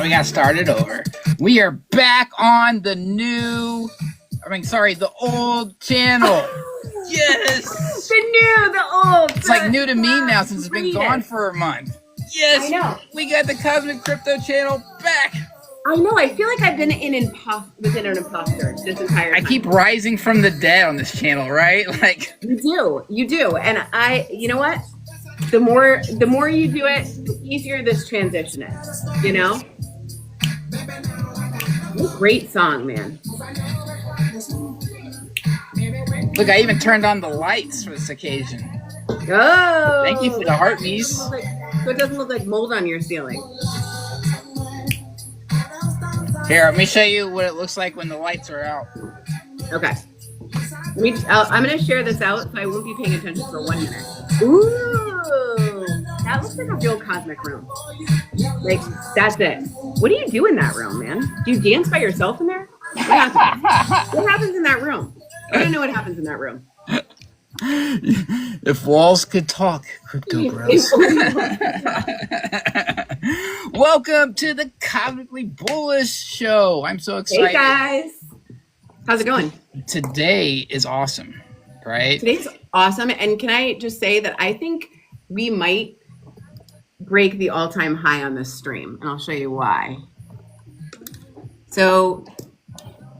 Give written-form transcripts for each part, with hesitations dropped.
We got started over. We are back on the old channel. Yes. The old. It's like new to me now since it's been gone for a month. Yes. I know. We got the Cosmic Crypto channel back. I know. I feel like I've been within an imposter this entire time. I keep rising from the dead on this channel, right? Like you do. And you know what? The more you do it, the easier this transition is, you know? What a great song, man. Look, I even turned on the lights for this occasion. Oh! Thank you for the heart piece. So it doesn't look like mold on your ceiling. Here, let me show you what it looks like when the lights are out. Okay. I'm going to share this out, so I won't be paying attention for 1 minute. Ooh! That looks like a real cosmic room. Like, that's it. What do you do in that room, man? Do you dance by yourself in there? What happens in that room? I don't know what happens in that room. If walls could talk, Crypto Bros. Welcome to the Cosmically Bullish show. I'm so excited. Hey, guys. How's it going? Today is awesome, right? Today's awesome. And can I just say that I think we might break the all-time high on this stream. And I'll show you why. So,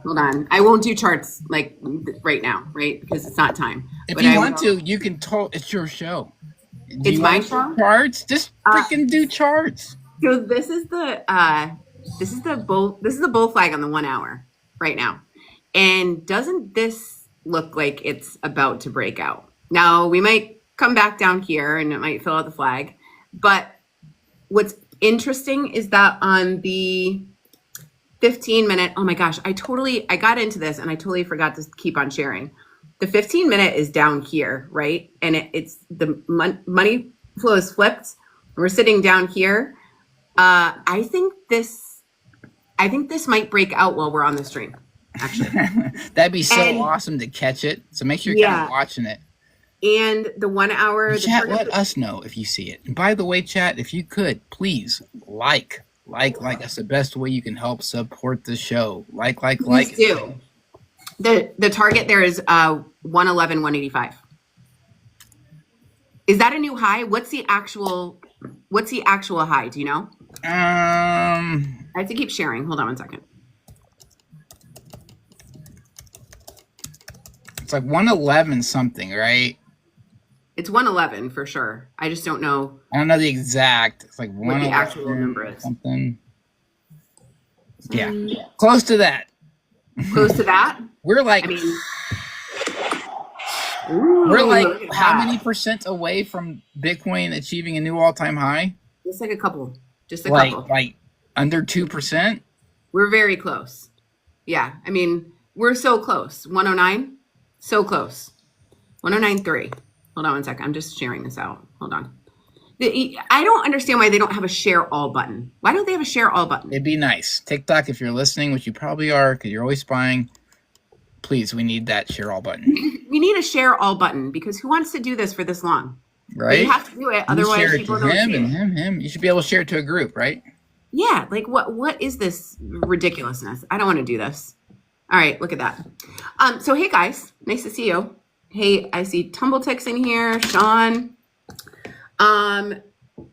hold on. I won't do charts like right now, right? Because it's not time. If you want to, you can talk. It's your show. It's my show? Charts? Just freaking do charts. So this is the bull flag on the 1 hour right now. And doesn't this look like it's about to break out? Now, we might come back down here and it might fill out the flag. But what's interesting is that on the 15-minute, oh my gosh, I got into this and I totally forgot to keep on sharing. The 15-minute is down here, right? And it's the money flow is flipped. We're sitting down here. I think this might break out while we're on the stream. Actually, that'd be so awesome to catch it. So make sure you're kind of watching it. And the 1 hour. Chat, let us know if you see it. And by the way, chat, if you could, please like. That's the best way you can help support the show. Like. Please do. The target there is 111, 185. Is that a new high? What's the actual high? Do you know? I have to keep sharing. Hold on 1 second. It's like 111 something, right? It's 111 for sure. I just don't know. I don't know the exact. It's like what the actual number is. Something. Yeah, close to that. Close to that. We're like, how many percent away from Bitcoin achieving a new all-time high? Just like a couple. Like under 2%. We're very close. Yeah, I mean, we're so close. 109, so close. 109.3. Hold on 1 second. I'm just sharing this out. Hold on. I don't understand why they don't have a share all button. Why don't they have a share all button? It'd be nice. TikTok, if you're listening, which you probably are because you're always spying, please, we need that share all button. We need a share all button because who wants to do this for this long? Right? But you have to do it. Otherwise, people don't see it. Him. You should be able to share it to a group, right? Yeah. Like, what is this ridiculousness? I don't want to do this. All right. Look at that. So, hey, guys. Nice to see you. Hey, I see Tumbleticks in here. Sean.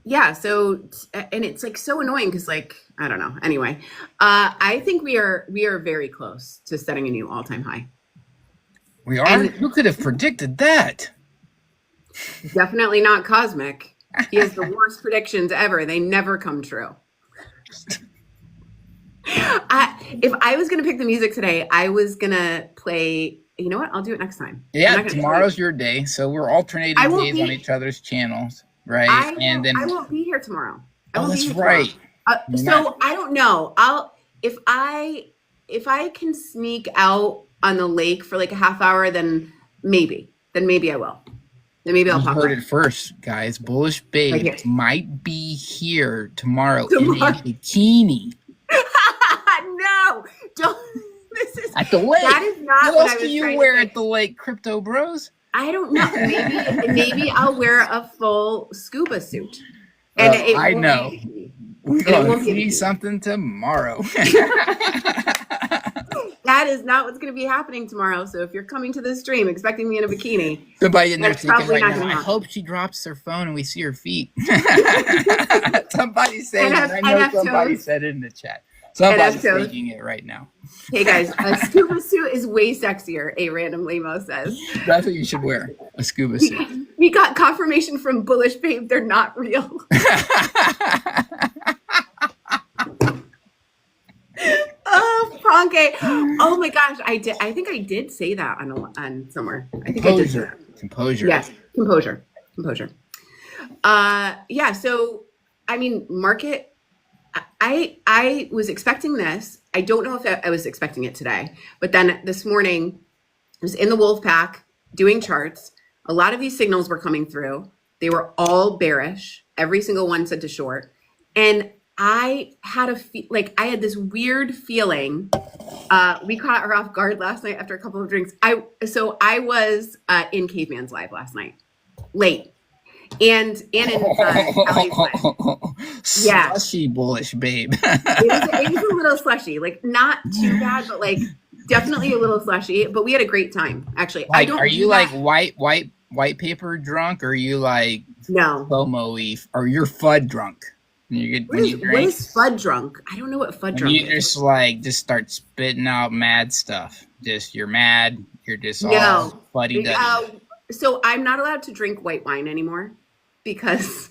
Yeah, so, and it's like so annoying because like, I don't know. Anyway, I think we are very close to setting a new all-time high. We are? And who could have predicted that? Definitely not Cosmic. He has the worst predictions ever. They never come true. If I was going to pick the music today, I was going to play, you know what? I'll do it next time. Yeah, tomorrow's your day. So we're alternating days on each other's channels. Right, I won't be here tomorrow. That's right. So I don't know. If I can sneak out on the lake for like a half hour, then maybe I will. Then maybe I'll pop up. Heard it first, guys. Bullish Babe might be here tomorrow in a bikini. No, don't. This is at the lake. That is not what else do you wear at the lake, Crypto Bros? I don't know. Maybe I'll wear a full scuba suit. And I know. We're And it going won't to be see something tomorrow. That is not what's going to be happening tomorrow. So if you're coming to this stream expecting me in a bikini, Somebody in there that's thinking probably right not now, going to I happen. hope she drops her phone and we see her feet. Somebody's saying And it. I know have somebody toes. said it in the chat. have Somebody's toes. thinking it right now. Hey guys, a scuba suit is way sexier, a random Limo says. That's what you should wear, a scuba suit. We got confirmation from Bullish Babe they're not real. Oh, Franke. Oh my gosh, I think I did say that on somewhere. I think I did say that. Composure. Yes, composure. Yeah, so I mean, market, I was expecting this. I don't know if I was expecting it today, but then this morning I was in the wolf pack doing charts. A lot of these signals were coming through. They were all bearish. Every single one said to short. And I had I had this weird feeling. We caught her off guard last night after a couple of drinks. I was in Caveman's live last night, late, and in Allie's live. Yeah, Slushy bullish babe. it was a little slushy, like not too bad, but like definitely a little slushy. But we had a great time, actually. Like, are you like white paper drunk, or are you like no FOMO-y, or you're FUD drunk? What is FUD drunk? I don't know what FUD drunk is. You just start spitting out mad stuff. Just you're mad. You're just all fuddy duddy. So I'm not allowed to drink white wine anymore because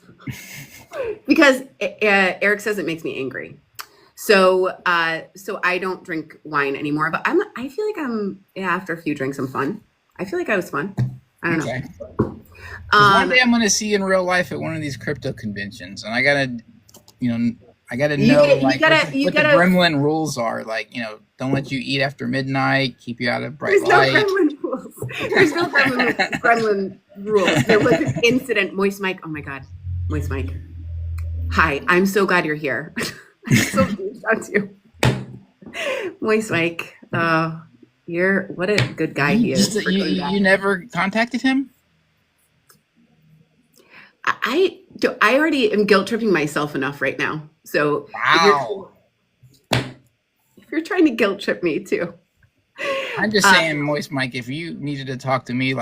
Eric says it makes me angry. So I don't drink wine anymore. But I feel like after a few drinks I'm fun. I feel like I was fun. I don't know. One day I'm going to see you in real life at one of these crypto conventions, and I gotta know what the gremlin rules are. Like, don't let you eat after midnight, keep you out of bright light. There's no gremlin rules. There was an incident. Moist Mike. Oh my God. Moist Mike. Hi. I'm so glad you're here. I'm so pleased on you. Moist Mike. What a good guy he is. You never contacted him? I already am guilt tripping myself enough right now. So wow. If you're trying to guilt trip me too. I'm just saying, Moist Mike, if you needed to talk to me,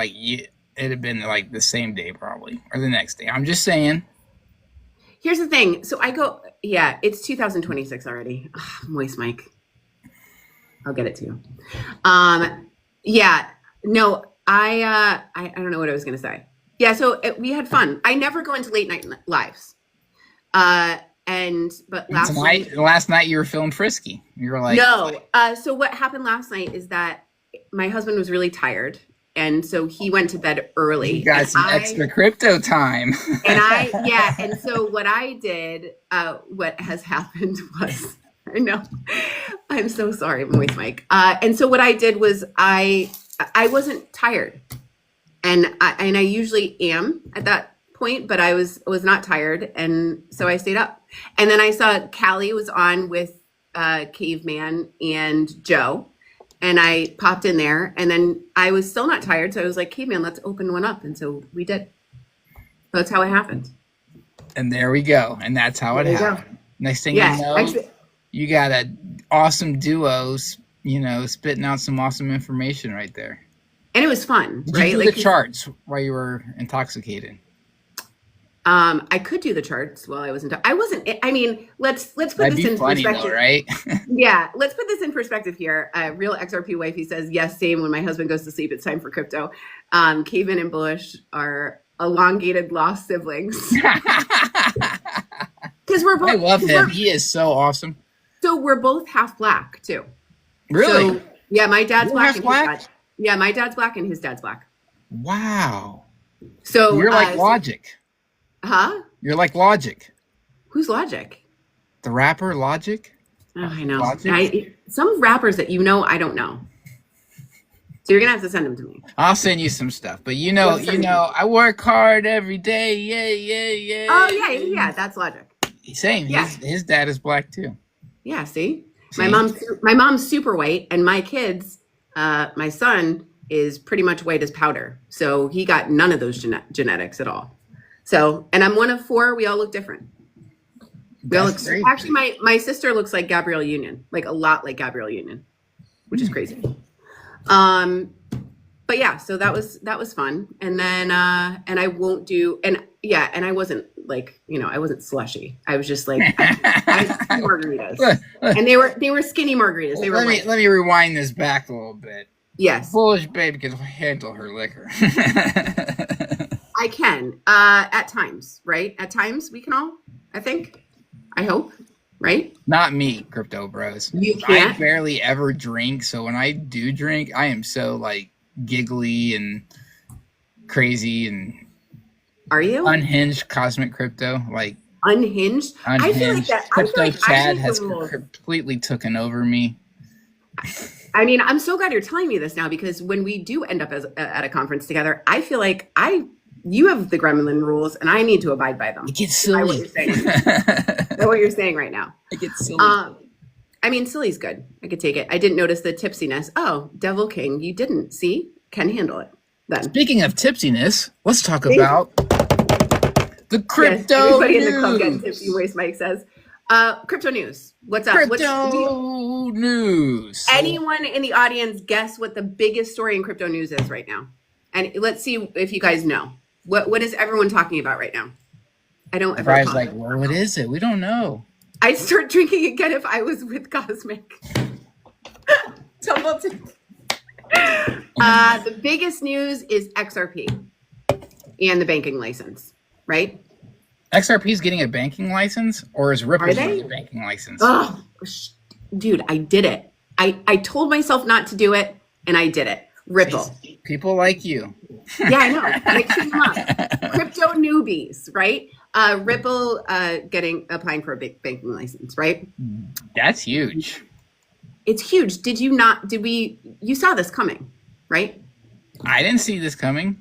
it'd have been like the same day probably, or the next day. I'm just saying. Here's the thing. So I go, it's 2026 already. Ugh, Moist Mike. I'll get it to you. No, I don't know what I was going to say. Yeah, so we had fun. I never go into late night lives. But last night you were feeling frisky. You were like, no. So what happened last night is that my husband was really tired, and so he went to bed early. You got some extra crypto time. And so what I did, what has happened was, I know, I'm so sorry, Moist Mike. And so what I did was I wasn't tired. And I usually am at that point, but I was not tired, and so I stayed up. And then I saw Callie was on with Caveman and Joe, and I popped in there, and then I was still not tired, so I was like, Caveman, let's open one up, and so we did. That's how it happened. And there we go, and that's how it happened. Next thing you know, you got an awesome duo, spitting out some awesome information right there. And it was fun, right? Did you do the charts while you were intoxicated? I could do the charts while I wasn't. I wasn't. I mean, let's put this in perspective, though, right? Yeah, let's put this in perspective here. Real XRP wifey says, "Yes, same. When my husband goes to sleep, it's time for crypto." Caveman and Bullish are elongated lost siblings. Because we're both. I love him. He is so awesome. So we're both half black too. Really? So, yeah, my dad's black. Half black? Yeah, my dad's black and his dad's black. Wow. So you're like Logic. Huh? You're like Logic. Who's Logic? The rapper Logic? Oh, I know. Some rappers that I don't know. So you're gonna have to send them to me. I'll send you some stuff. But I work hard every day. Yeah. Oh yeah. That's Logic. Same. Yeah. His dad is black too. Yeah. See? My mom's super white, and my kids. My son is pretty much white as powder. So he got none of those genetics at all. So, and I'm one of 4. We all look different. Actually, my sister looks like Gabrielle Union, like a lot like Gabrielle Union, which is crazy. But yeah, so that was fun. And then and I won't do and I wasn't like, I wasn't slushy. I was just like I had margaritas. And they were skinny margaritas. They were let me rewind this back a little bit. Yes. Bullish babe can handle her liquor. I can. At times, right? At times we can all, I think. I hope. Right? Not me, Crypto Bros. You can't? I barely ever drink, so when I do drink, I am so like giggly and crazy and are you unhinged cosmic crypto, like unhinged? I feel like that crypto Chad has completely taken over me. I mean, I'm so glad you're telling me this now, because when we do end up at a conference together, I feel like you have the gremlin rules and I need to abide by them. It gets silly. What you're saying. What you're saying right now. It gets silly. I mean, silly's good. I could take it. I didn't notice the tipsiness. Oh, Devil King, you didn't. See? Can handle it. Then. Speaking of tipsiness, let's talk about the crypto everybody news. In the club getting tipsy voice, Mike says. Crypto news. What's up? Crypto news. Anyone in the audience guess what the biggest story in crypto news is right now? And let's see if you guys know. What is everyone talking about right now? I don't ever. Everybody's like, well, what is it? We don't know. I'd start drinking again if I was with Cosmic. Tumbleton. The biggest news is XRP and the banking license, right? XRP is getting a banking license, or is Ripple getting a banking license? Oh, dude, I did it. I told myself not to do it, and I did it. Ripple. People like you. Yeah, I know. Mixing them up. Crypto newbies, right? Ripple applying for a big banking license, right? That's huge. It's huge. You saw this coming, right? I didn't see this coming.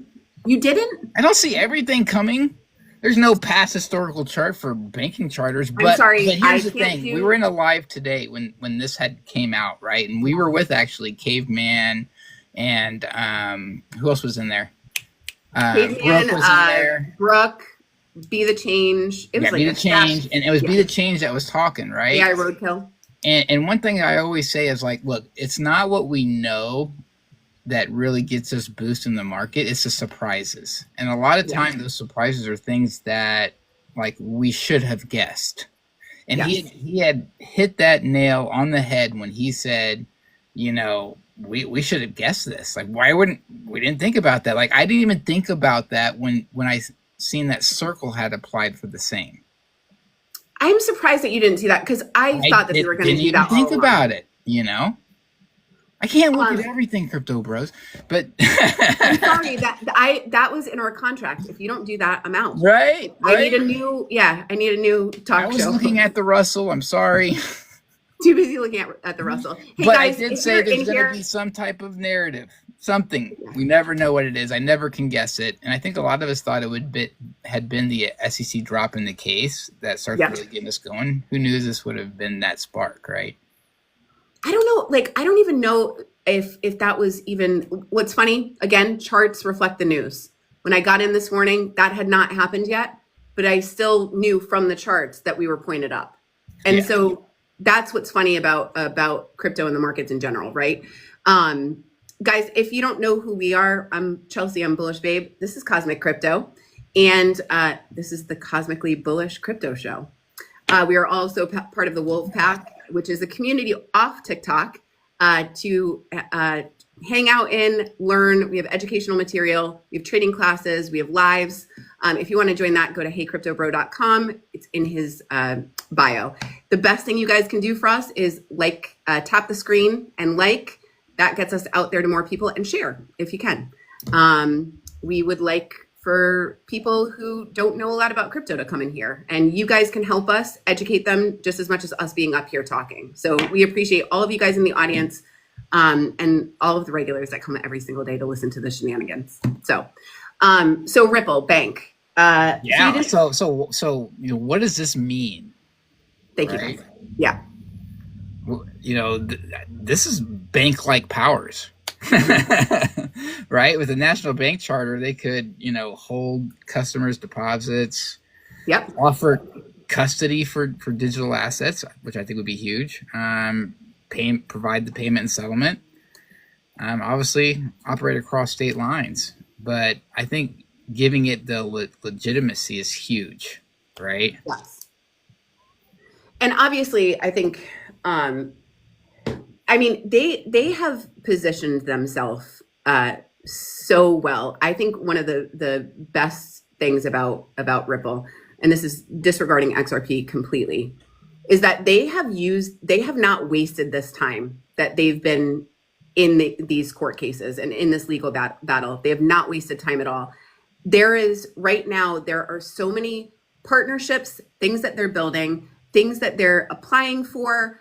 You didn't? I don't see everything coming. There's no past historical chart for banking charters. But, I'm sorry, but here's the thing. We were in a live today when this came out, right? And we were with actually Caveman and who else was in there? Caveman, Brooke was in there. Brooke, Be the Change. It was like Be the Change. And it was Be the Change that was talking, right? Yeah, Roadkill. And one thing I always say is like, look, it's not what we know that really gets us boosting the market. It's the surprises. And a lot of times those surprises are things that like we should have guessed. And he had hit that nail on the head when he said, we should have guessed this. Like, we didn't think about that. Like, I didn't even think about that when I seen that Circle had applied for the same. I'm surprised that you didn't see that, because I thought that they were going to do that. Think about it, I can't look at everything, Crypto Bros, but I'm sorry that was in our contract. If you don't do that, I'm out. Right. I need a new talk show. I was looking at the Russell. I'm sorry. Too busy looking at the Russell. Hey, but guys, I did say there's going to be some type of narrative, something. We never know what it is. I never can guess it. And I think a lot of us thought it had been the SEC drop in the case that started really getting us going. Who knew this would have been that spark, right? I don't know. Like, I don't even know if that was even. What's funny, again, charts reflect the news. When I got in this morning, that had not happened yet, but I still knew from the charts that we were pointed up. And so that's what's funny about crypto and the markets in general, right? Guys, if you don't know who we are, I'm Chelsea, I'm Bullish Babe. This is Cosmic Crypto, and this is the Cosmically Bullish Crypto Show. We are also part of the Wolf Pack, which is a community off TikTok to hang out in, learn. We have educational material, we have trading classes, we have lives. If you want to join that, go to heycryptobro.com. It's in his bio. The best thing you guys can do for us is tap the screen and that gets us out there to more people, and share if you can. We would like for people who don't know a lot about crypto to come in here, and you guys can help us educate them just as much as us being up here talking. So we appreciate all of you guys in the audience, and all of the regulars that come every single day to listen to the shenanigans. So Ripple Bank. So what does this mean? Thank you, guys. Yeah. This is bank-like powers. Right? With a national bank charter, they could, hold customers' deposits. Yep. Offer custody for digital assets, which I think would be huge. Provide the payment and settlement. Obviously, operate across state lines. But I think giving it the legitimacy is huge, right? Yes. And obviously, I think, they have positioned themselves so well. I think one of the best things about Ripple, and this is disregarding XRP completely, is that they have not wasted this time that they've been in these court cases and in this legal battle. They have not wasted time at all. Right now, there are so many partnerships, things that they're building, things that they're applying for,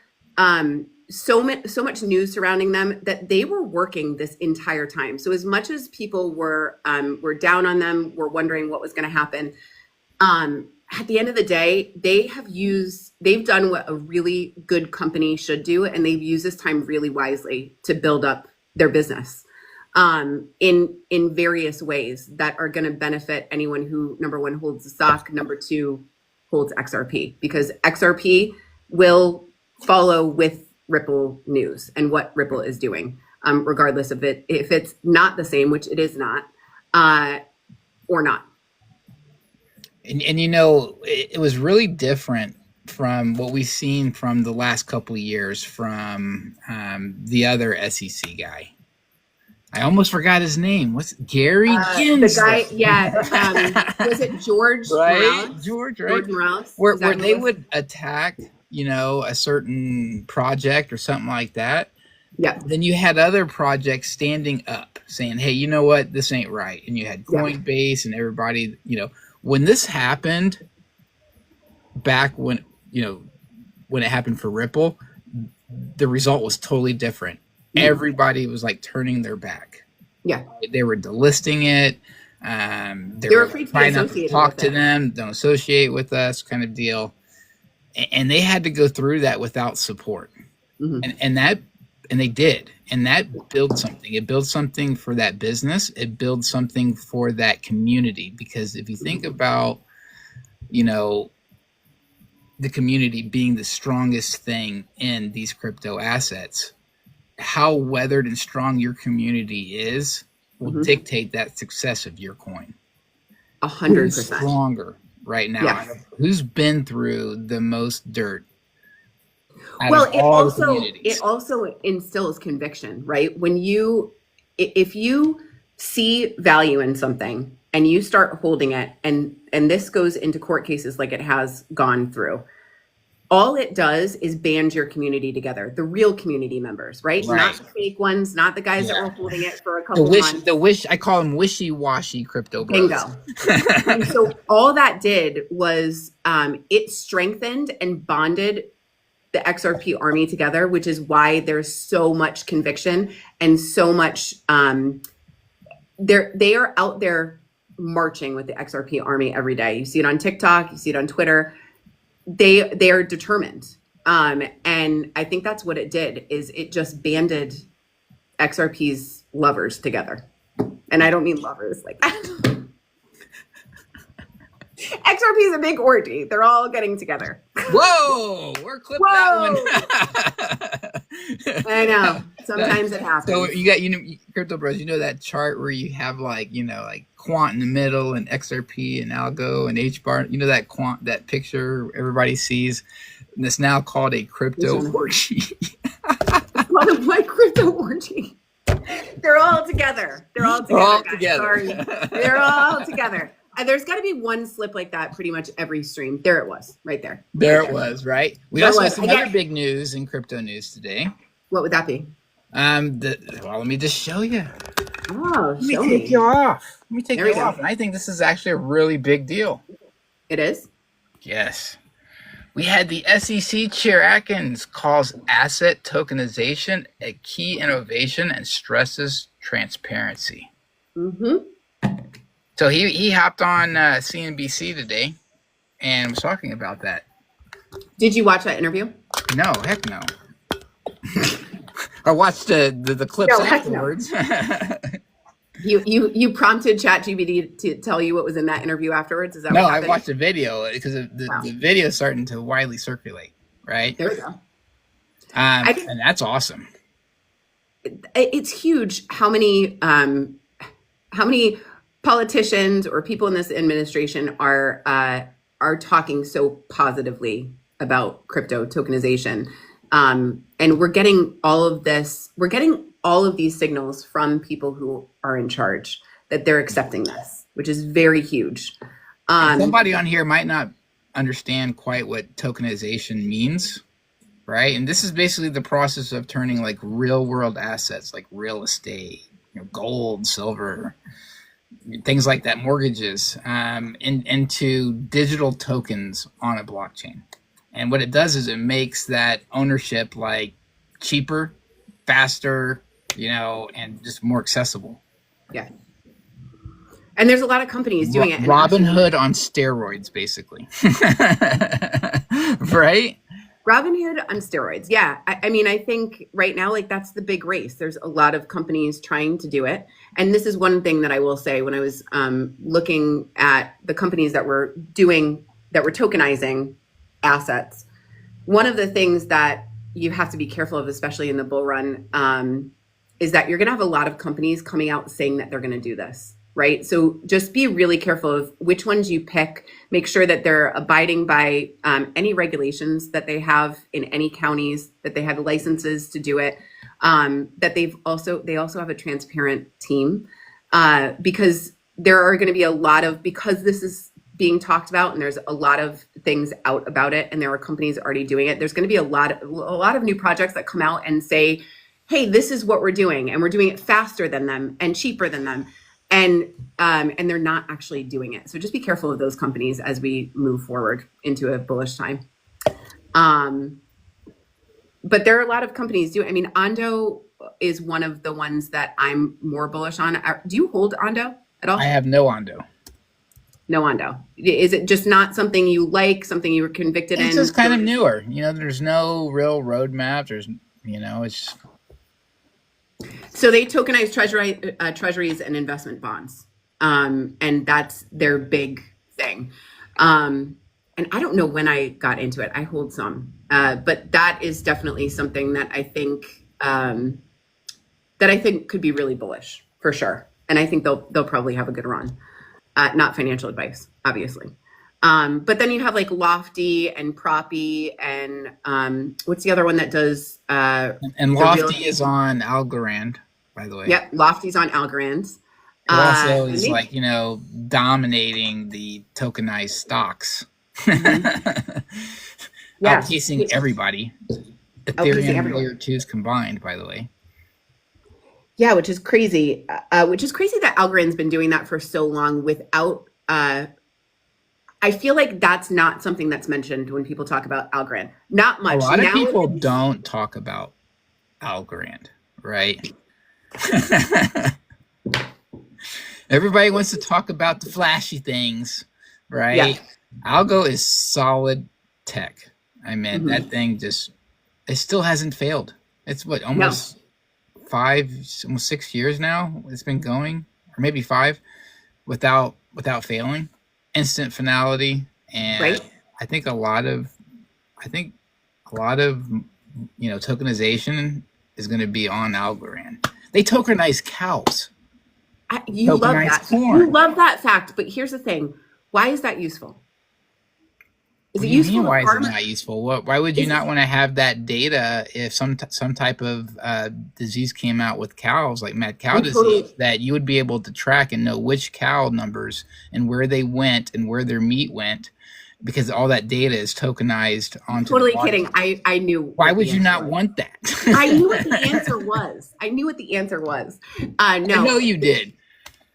so much news surrounding them that they were working this entire time. So as much as people were down on them, were wondering what was going to happen, at the end of the day, they've done what a really good company should do, and they've used this time really wisely to build up their business in various ways that are going to benefit anyone who, number one, holds the stock, number two, holds XRP, because XRP will follow with Ripple news and what Ripple is doing, regardless of it, if it's not the same, which it is not, or not. And it was really different from what we've seen from the last couple of years from the other SEC guy. I almost forgot his name. What's Gary Gensler? The guy, yeah. Was it George? Right, Morales? George, right? George Morales. Where they would attack, a certain project or something like that. Yeah. Then you had other projects standing up saying, "Hey, you know what? This ain't right." And you had Coinbase and everybody, when this happened back when it happened for Ripple, the result was totally different. Everybody was like turning their back. Yeah. They were delisting it. They were afraid trying not to talk to them, don't associate with us kind of deal. And they had to go through that without support. Mm-hmm. And they did. And that built something. It built something for that business. It built something for that community. Because if you think about, the community being the strongest thing in these crypto assets, how weathered and strong your community is will dictate that success of your coin. 100%. Stronger right now. Yes. Who's been through the most dirt? Well, it also instills conviction, right? If you see value in something and you start holding it, and this goes into court cases like it has gone through, all it does is band your community together, the real community members, right? Not the fake ones, not the guys that were holding it for a couple months. I call them wishy-washy crypto bros. Bingo. And so all that did was it strengthened and bonded the XRP army together, which is why there's so much conviction and so much they are out there marching with the XRP army every day. You see it on TikTok, you see it on Twitter. They are determined. And I think that's what it did, is it just banded XRP's lovers together. And I don't mean lovers like that. XRP is a big orgy. They're all getting together. Whoa, we're clipped that one. I know. Sometimes it happens. So you got, crypto bros, that chart where you have like quant in the middle and XRP and algo and H bar, that picture everybody sees. And it's now called a crypto orgy. It's called a crypto orgy. They're all together. They're all together. Sorry. They're all together. There's got to be one slip like that pretty much every stream. There it was, right there. There it was, right? We also have some other big news in crypto news today. What would that be? Let me just show you. Oh, Let me take you off. And I think this is actually a really big deal. It is? Yes. We had the SEC Chair Atkins calls asset tokenization a key innovation and stresses transparency. Mm-hmm. So he hopped on CNBC today and was talking about that. Did you watch that interview? No, heck no. I watched the clips afterwards. You prompted ChatGPT to tell you what was in that interview afterwards? Is that no? What I happened? watched the video because the video is starting to widely circulate. Right. There we go. And that's awesome. It's huge how many politicians or people in this administration are talking so positively about crypto tokenization. And we're getting all of this. We're getting all of these signals from people who are in charge that they're accepting this, which is very huge. Somebody on here might not understand quite what tokenization means, right? And this is basically the process of turning like real world assets, like real estate, gold, silver, things like that, mortgages, into digital tokens on a blockchain. And what it does is it makes that ownership like cheaper, faster, and just more accessible. Yeah. And there's a lot of companies doing it. Robinhood on steroids, basically. Right? Robinhood on steroids. Yeah. I mean, I think right now, like that's the big race. There's a lot of companies trying to do it. And this is one thing that I will say when I was looking at the companies that were tokenizing assets. One of the things that you have to be careful of, especially in the bull run, is that you're going to have a lot of companies coming out saying that they're going to do this, right? So just be really careful of which ones you pick. Make sure that they're abiding by any regulations that they have in any counties, that they have licenses to do it, that they also have a transparent team, because there are going to be because this is being talked about and there's a lot of things out about it and there are companies already doing it. There's going to be a lot of new projects that come out and say, hey, this is what we're doing and we're doing it faster than them and cheaper than them. And they're not actually doing it. So just be careful of those companies as we move forward into a bullish time. But there are a lot of companies doing. I mean, Ondo is one of the ones that I'm more bullish on. Do you hold Ondo at all? I have no Ondo. No Ondo. Is it just not something you like? Something you were convicted in? It's just kind of newer. There's no real roadmap. There's, it's. So they tokenize treasuries and investment bonds, and that's their big thing. And I don't know when I got into it. I hold some, but that is definitely something that I think could be really bullish for sure. And I think they'll probably have a good run. Not financial advice, obviously. But then you have like Lofty and Proppy and what's the other one that does? And Lofty is on Algorand, by the way. Yep, Lofty's on Algorand. It also is dominating the tokenized stocks. Mm-hmm. Yeah. Outpacing everybody. Ethereum layer 2s combined, by the way. Yeah, which is crazy. That Algorand's been doing that for so long without. I feel like that's not something that's mentioned when people talk about Algorand. Not much. A lot of people don't talk about Algorand, right? Everybody wants to talk about the flashy things, right? Yeah. Algo is solid tech. I mean, that thing it still hasn't failed. It's almost 6 years now it's been going, or maybe 5, without failing. Instant finality, and right. I think a lot of tokenization is going to be on Algorand. They tokenize cows. You love that. Corn. You love that fact, but here's the thing: why is that useful? Is it useful? Why is it not useful? Why would you not want to have that data if some type of disease came out with cows, like mad cow disease, that you would be able to track and know which cow numbers and where they went and where their meat went, because all that data is tokenized onto. Totally kidding. I knew. Why would you not want that? I knew what the answer was. No, I know you did.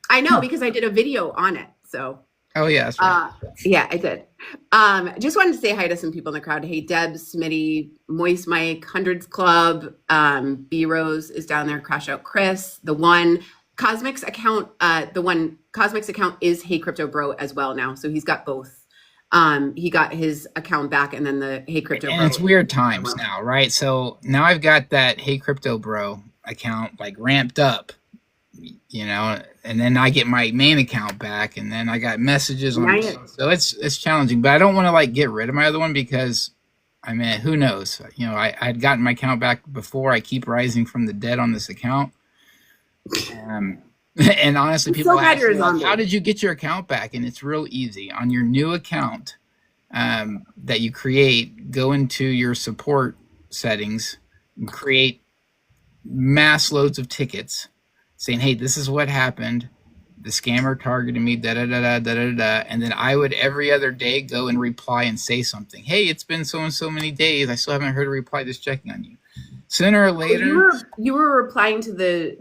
I know because I did a video on it. So. Oh yeah, that's right. Yeah, I did. Just wanted to say hi to some people in the crowd. Hey, Deb, Smitty, Moist Mike, Hundreds Club, B Rose is down there. Crash Out Chris, the one Cosmic's account. Cosmic's account is Hey Crypto Bro as well now, so he's got both. He got his account back, and then the Hey Crypto Bro. And it's weird times now, right? So now I've got that Hey Crypto Bro account like ramped up you know, and then I get my main account back, and then I got messages on. So it's challenging, but I don't want to like get rid of my other one because, I mean, who knows? You know, I'd gotten my account back before. I keep rising from the dead on this account. And honestly, people ask me, like, how did you get your account back? And it's real easy. On your new account that you create, go into your support settings and create mass loads of tickets saying, hey, this is what happened. The scammer targeted me, da-da-da-da-da-da-da. And then I would every other day go and reply and say something. Hey, it's been so and so many days. I still haven't heard a reply. Just checking on you. Sooner or later. You were replying to the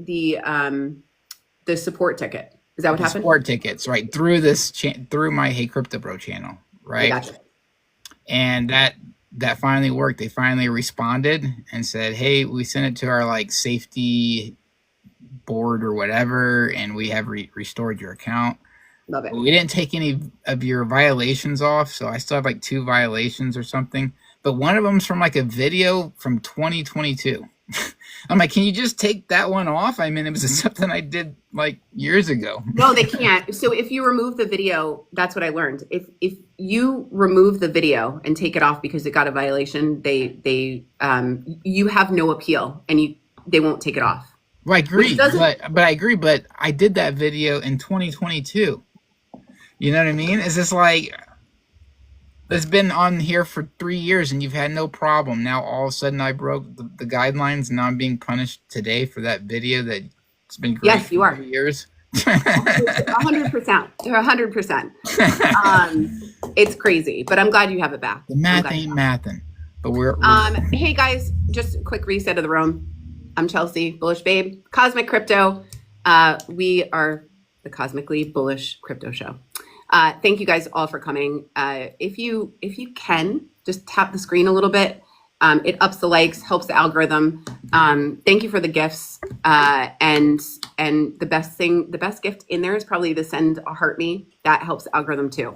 support ticket. Is that what happened? Support tickets, right? Through this, through my Hey Crypto Bro channel, right? Gotcha. And that finally worked. They finally responded and said, hey, we sent it to our like safety board or whatever, and we have restored your account. Love it. We didn't take any of your violations off, so I still have like 2 violations or something. But one of them's from like a video from 2022. I'm like, can you just take that one off? I mean, it was something I did like years ago. No, they can't. So if you remove the video, that's what I learned. If you remove the video and take it off because it got a violation, you have no appeal, and they won't take it off. Well, I agree, but I agree, but I did that video in 2022. You know what I mean? It's just like, it's been on here for 3 years and you've had no problem. Now all of a sudden I broke the guidelines and now I'm being punished today for that video that's been great. Yes, you are. 3 years. 100%. 100%. It's crazy, but I'm glad you have it back. The math ain't mathin', but we're hey guys, just a quick reset of the room. I'm Chelsea, Bullish Babe, Cosmic Crypto. We are the Cosmically Bullish Crypto Show. Thank you guys all for coming. If you can, just tap the screen a little bit. It ups the likes, helps the algorithm. Thank you for the gifts. And the best gift in there is probably to send a heart me. That helps the algorithm too.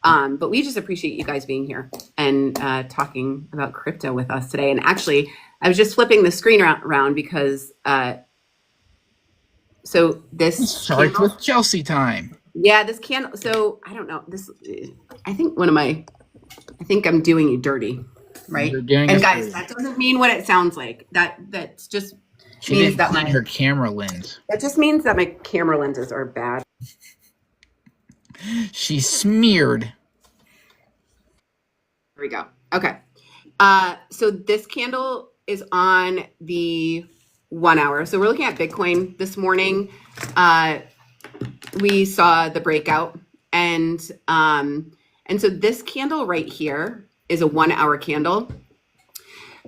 But we just appreciate you guys being here and talking about crypto with us today. And actually, I was just flipping the screen around because so this starts with Chelsea time. Yeah, this candle. So I don't know. I think I'm doing you dirty, right? And guys, that doesn't mean what it sounds like. That's just means that her camera lens. That just means that my camera lenses are bad. She's smeared. Here we go. Okay. So this candle is on the 1 hour. So we're looking at Bitcoin this morning. We saw the breakout, and so this candle right here is a 1 hour candle.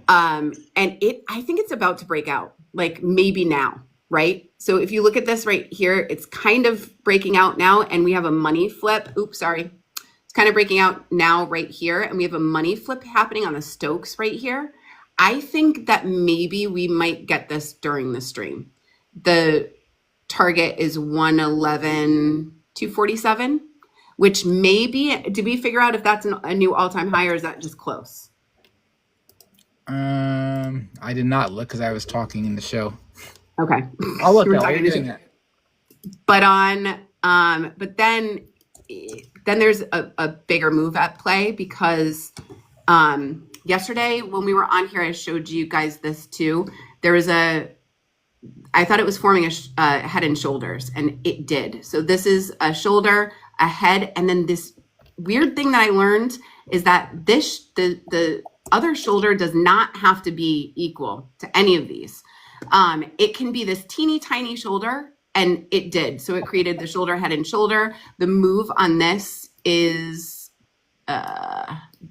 And I think it's about to break out, like maybe now, right? So if you look at this right here, it's kind of breaking out now, and we have a money flip. Oops, sorry. It's kind of breaking out now right here, and we have a money flip happening on the Stokes right here. I think that maybe we might get this during the stream. The target is 111,247, which maybe, did we figure out if that's a new all-time high, or is that just close? I did not look because I was talking in the show. Okay. I'll look while you're doing that. But but then there's a bigger move at play because yesterday when we were on here, I showed you guys this too. There was I thought it was forming a head and shoulders, and it did. So this is a shoulder, a head, and then this weird thing that I learned is that the other shoulder does not have to be equal to any of these. It can be this teeny tiny shoulder, and it did. So it created the shoulder, head, and shoulder. The move on this is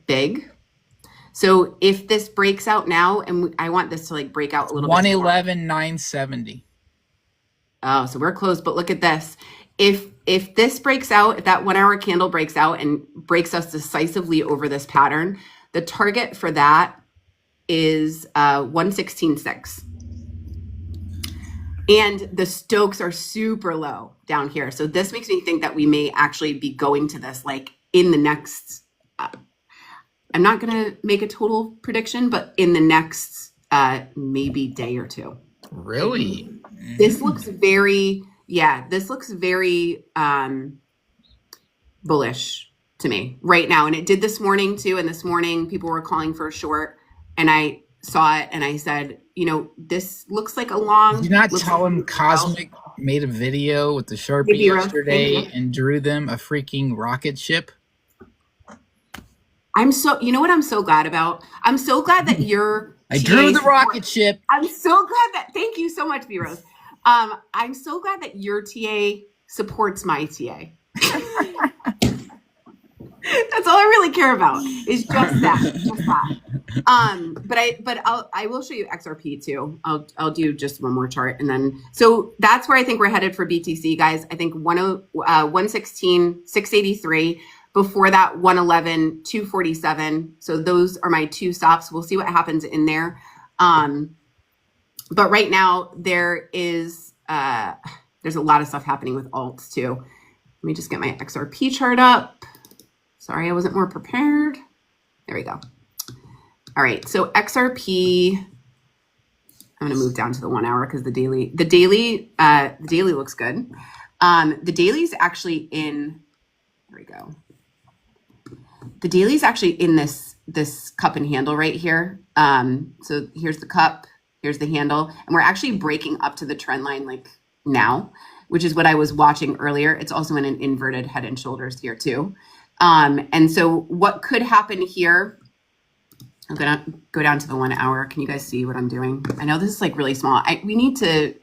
big. So if this breaks out now, and I want this to like break out a little bit. 111,970. Oh, so we're close. But look at this. If this breaks out, if that 1 hour candle breaks out and breaks us decisively over this pattern, the target for that is 116.6. And the Stokes are super low down here. So this makes me think that we may actually be going to this like in the next, I'm not going to make a total prediction, but in the next maybe day or two. Really? This looks very, this looks very bullish to me right now. And it did this morning too. And this morning people were calling for a short, and I saw it and I said, you know, this looks like a long. Did you not tell him Cosmic made a video with the Sharpie yesterday and drew them a freaking rocket ship? You know what I'm so glad about? I'm so glad that you're. I drew the rocket ship. I'm so glad that, thank you so much, B-Rose. I'm so glad that your TA supports my TA. That's all I really care about is just that. But I will show you XRP too. I'll do just one more chart, and then so that's where I think we're headed for BTC, guys. I think 116, 683. Before that, 111, 247. So those are my two stops. We'll see what happens in there. But right now there's a lot of stuff happening with alts too. Let me just get my XRP chart up. Sorry, I wasn't more prepared. There we go. All right, so XRP, I'm gonna move down to the 1 hour because the daily looks good. The daily's actually in, there we go. The daily's actually in this cup and handle right here. So here's the cup, here's the handle, and we're actually breaking up to the trend line like now, which is what I was watching earlier. It's also in an inverted head and shoulders here too. And so what could happen here, I'm gonna go down to the 1 hour. Can you guys see what I'm doing? I know this is like really small. We need to,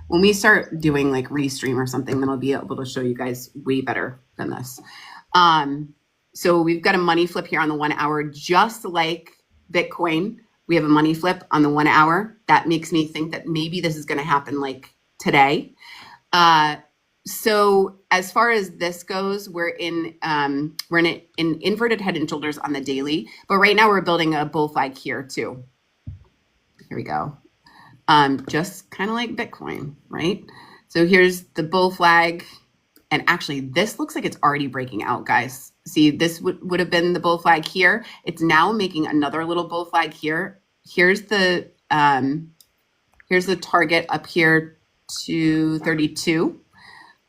when we start doing like restream or something, then I'll be able to show you guys way better than this. So we've got a money flip here on the 1 hour, just like Bitcoin. We have a money flip on the 1 hour. That makes me think that maybe this is going to happen like today. So as far as this goes, we're in an inverted head and shoulders on the daily, but right now we're building a bull flag here too. Here we go. Just kind of like Bitcoin, right? So here's the bull flag. And actually, this looks like it's already breaking out, guys. See, this would have been the bull flag here. It's now making another little bull flag here. Here's the target up here to 32.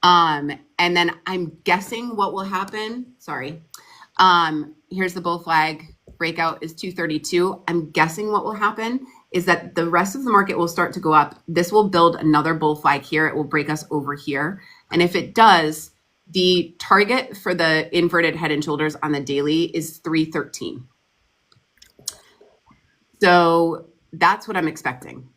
And then I'm guessing what will happen. Sorry. Here's the bull flag. Breakout is 232. I'm guessing what will happen is that the rest of the market will start to go up. This will build another bull flag here. It will break us over here. And if it does, the target for the inverted head and shoulders on the daily is 313. So that's what I'm expecting.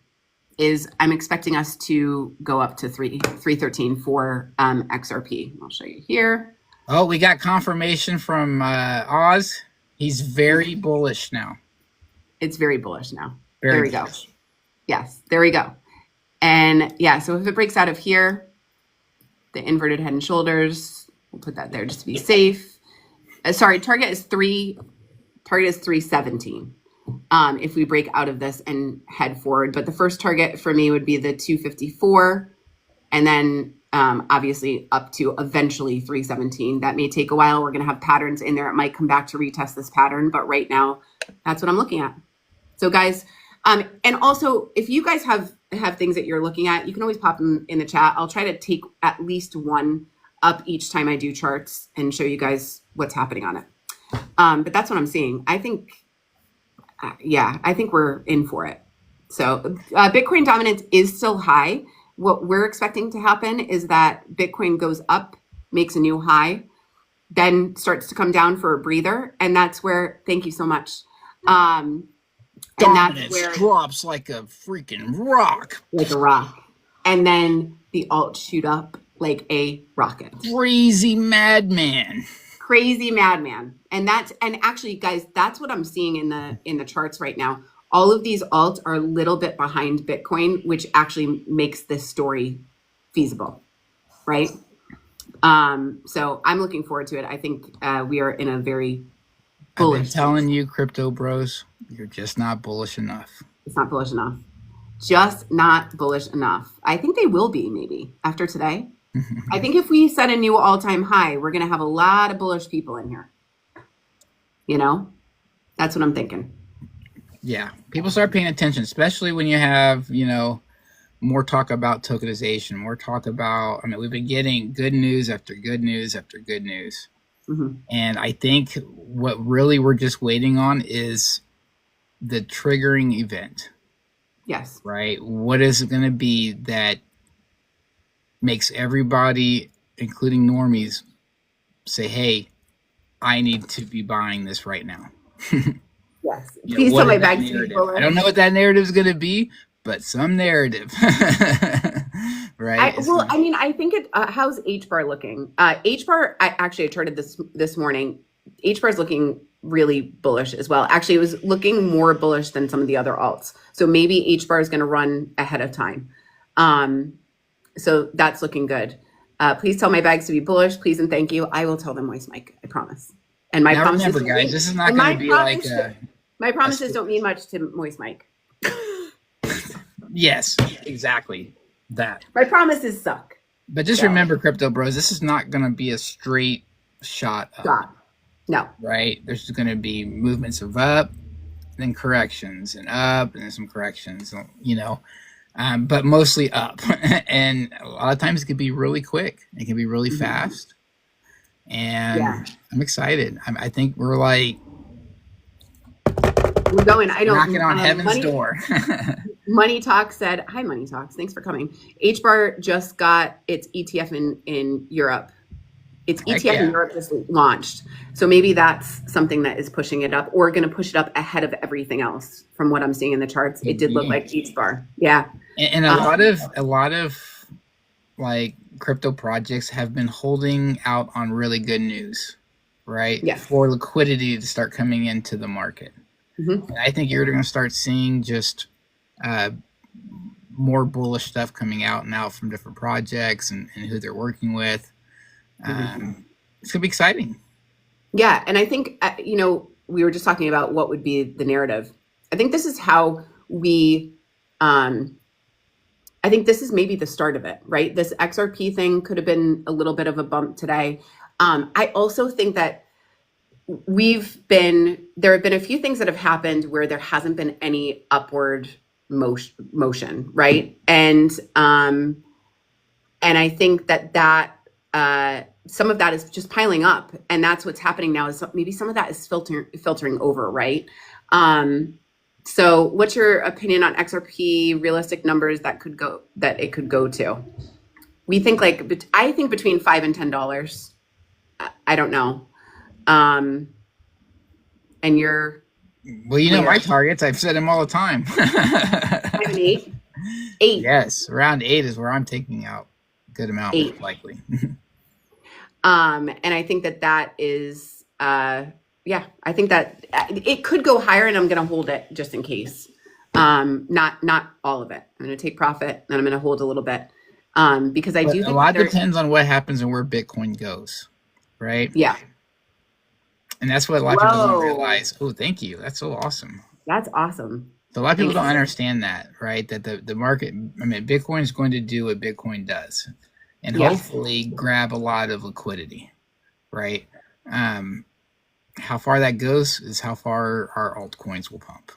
I'm expecting us to go up to 313 for XRP. I'll show you here. Oh, we got confirmation from Oz. He's very bullish now. It's very bullish now. There we go. Yes, there we go. And yeah, so if it breaks out of here, the inverted head and shoulders, we'll put that there just to be safe. Sorry, target is 317. If we break out of this and head forward, but the first target for me would be the 254, and then obviously up to eventually 317. That may take a while. We're going to have patterns in there. It might come back to retest this pattern, but right now that's what I'm looking at. So guys, and also if you guys have things that you're looking at, you can always pop them in the chat. I'll try to take at least one up each time I do charts and show you guys what's happening on it. But that's what I'm seeing. I think, I think we're in for it. So Bitcoin dominance is still high. What we're expecting to happen is that Bitcoin goes up, makes a new high, then starts to come down for a breather. And that's where, thank you so much. Dominance drops like a freaking rock. Like a rock. And then the alts shoot up like a rocket. Crazy madman. Crazy madman. And actually, guys, that's what I'm seeing in the charts right now. All of these alts are a little bit behind Bitcoin, which actually makes this story feasible, right? So I'm looking forward to it. I think we are in a very bullish. I've been telling you, crypto bros, you're just not bullish enough. It's not bullish enough. Just not bullish enough. I think they will be maybe after today. I think if we set a new all-time high, we're going to have a lot of bullish people in here. You know, that's what I'm thinking. Yeah, people start paying attention, especially when you have, more talk about tokenization, more talk about, I mean, we've been getting good news after good news after good news. Mm-hmm. And I think what really we're just waiting on is the triggering event. Yes. Right? What is it going to be that makes everybody, including normies, say, hey, I need to be buying this right now? Yes. Please tell my bags to be bullish. I don't know what that narrative is going to be, but some narrative. Right? I think how's HBAR looking? HBAR, I charted this morning. HBAR is looking really bullish as well. Actually, it was looking more bullish than some of the other alts. So maybe HBAR is going to run ahead of time. So that's looking good. Please tell my bags to be bullish, please and thank you. I will tell them Moist Mike, I promise. And my promise remember, guys, this is not going to be like my promises don't mean much to Moist Mike. Yes, exactly. That. My promises suck. But just remember, crypto bros, this is not going to be a straight shot up. No. Right? There's going to be movements of up, then corrections, and up, and then some corrections, but mostly up. And a lot of times it can be really quick. It can be really fast. And I'm excited. I think we're like... We're going. Knocking on heaven's door. Money Talk said, hi, Money Talks. Thanks for coming. HBAR just got its ETF in Europe. Its ETF in Europe just launched. So maybe that's something that is pushing it up or going to push it up ahead of everything else. From what I'm seeing in the charts, it did look like HBAR. Yeah. And a lot of like crypto projects have been holding out on really good news, right? Yes. For liquidity to start coming into the market. Mm-hmm. And I think you're going to start seeing just more bullish stuff coming out now from different projects and who they're working with. It's going to be exciting. Yeah. And I think, we were just talking about what would be the narrative. I think this is how I think this is maybe the start of it, right? This XRP thing could have been a little bit of a bump today. I also think that there have been a few things that have happened where there hasn't been any upward motion, right? And I think that some of that is just piling up, and that's what's happening now. Is maybe some of that is filtering over, right? So, what's your opinion on XRP realistic numbers that it could go to? We think I think between $5 and $10. I don't know. And you're... Well, my targets, I've said them all the time. 5 and 8? 8. Yes, around 8 is where I'm taking out a good amount, 8. Likely. And I think that is, I think that it could go higher, and I'm going to hold it just in case. Not all of it. I'm going to take profit, and I'm going to hold a little bit. Because I do think a lot depends on what happens and where Bitcoin goes, right? Yeah. And that's what a lot of people don't realize. Oh, thank you. That's so awesome. That's awesome. So a lot of people don't understand that, right? That the market, Bitcoin is going to do what Bitcoin does and hopefully grab a lot of liquidity, right? How far that goes is how far our altcoins will pump.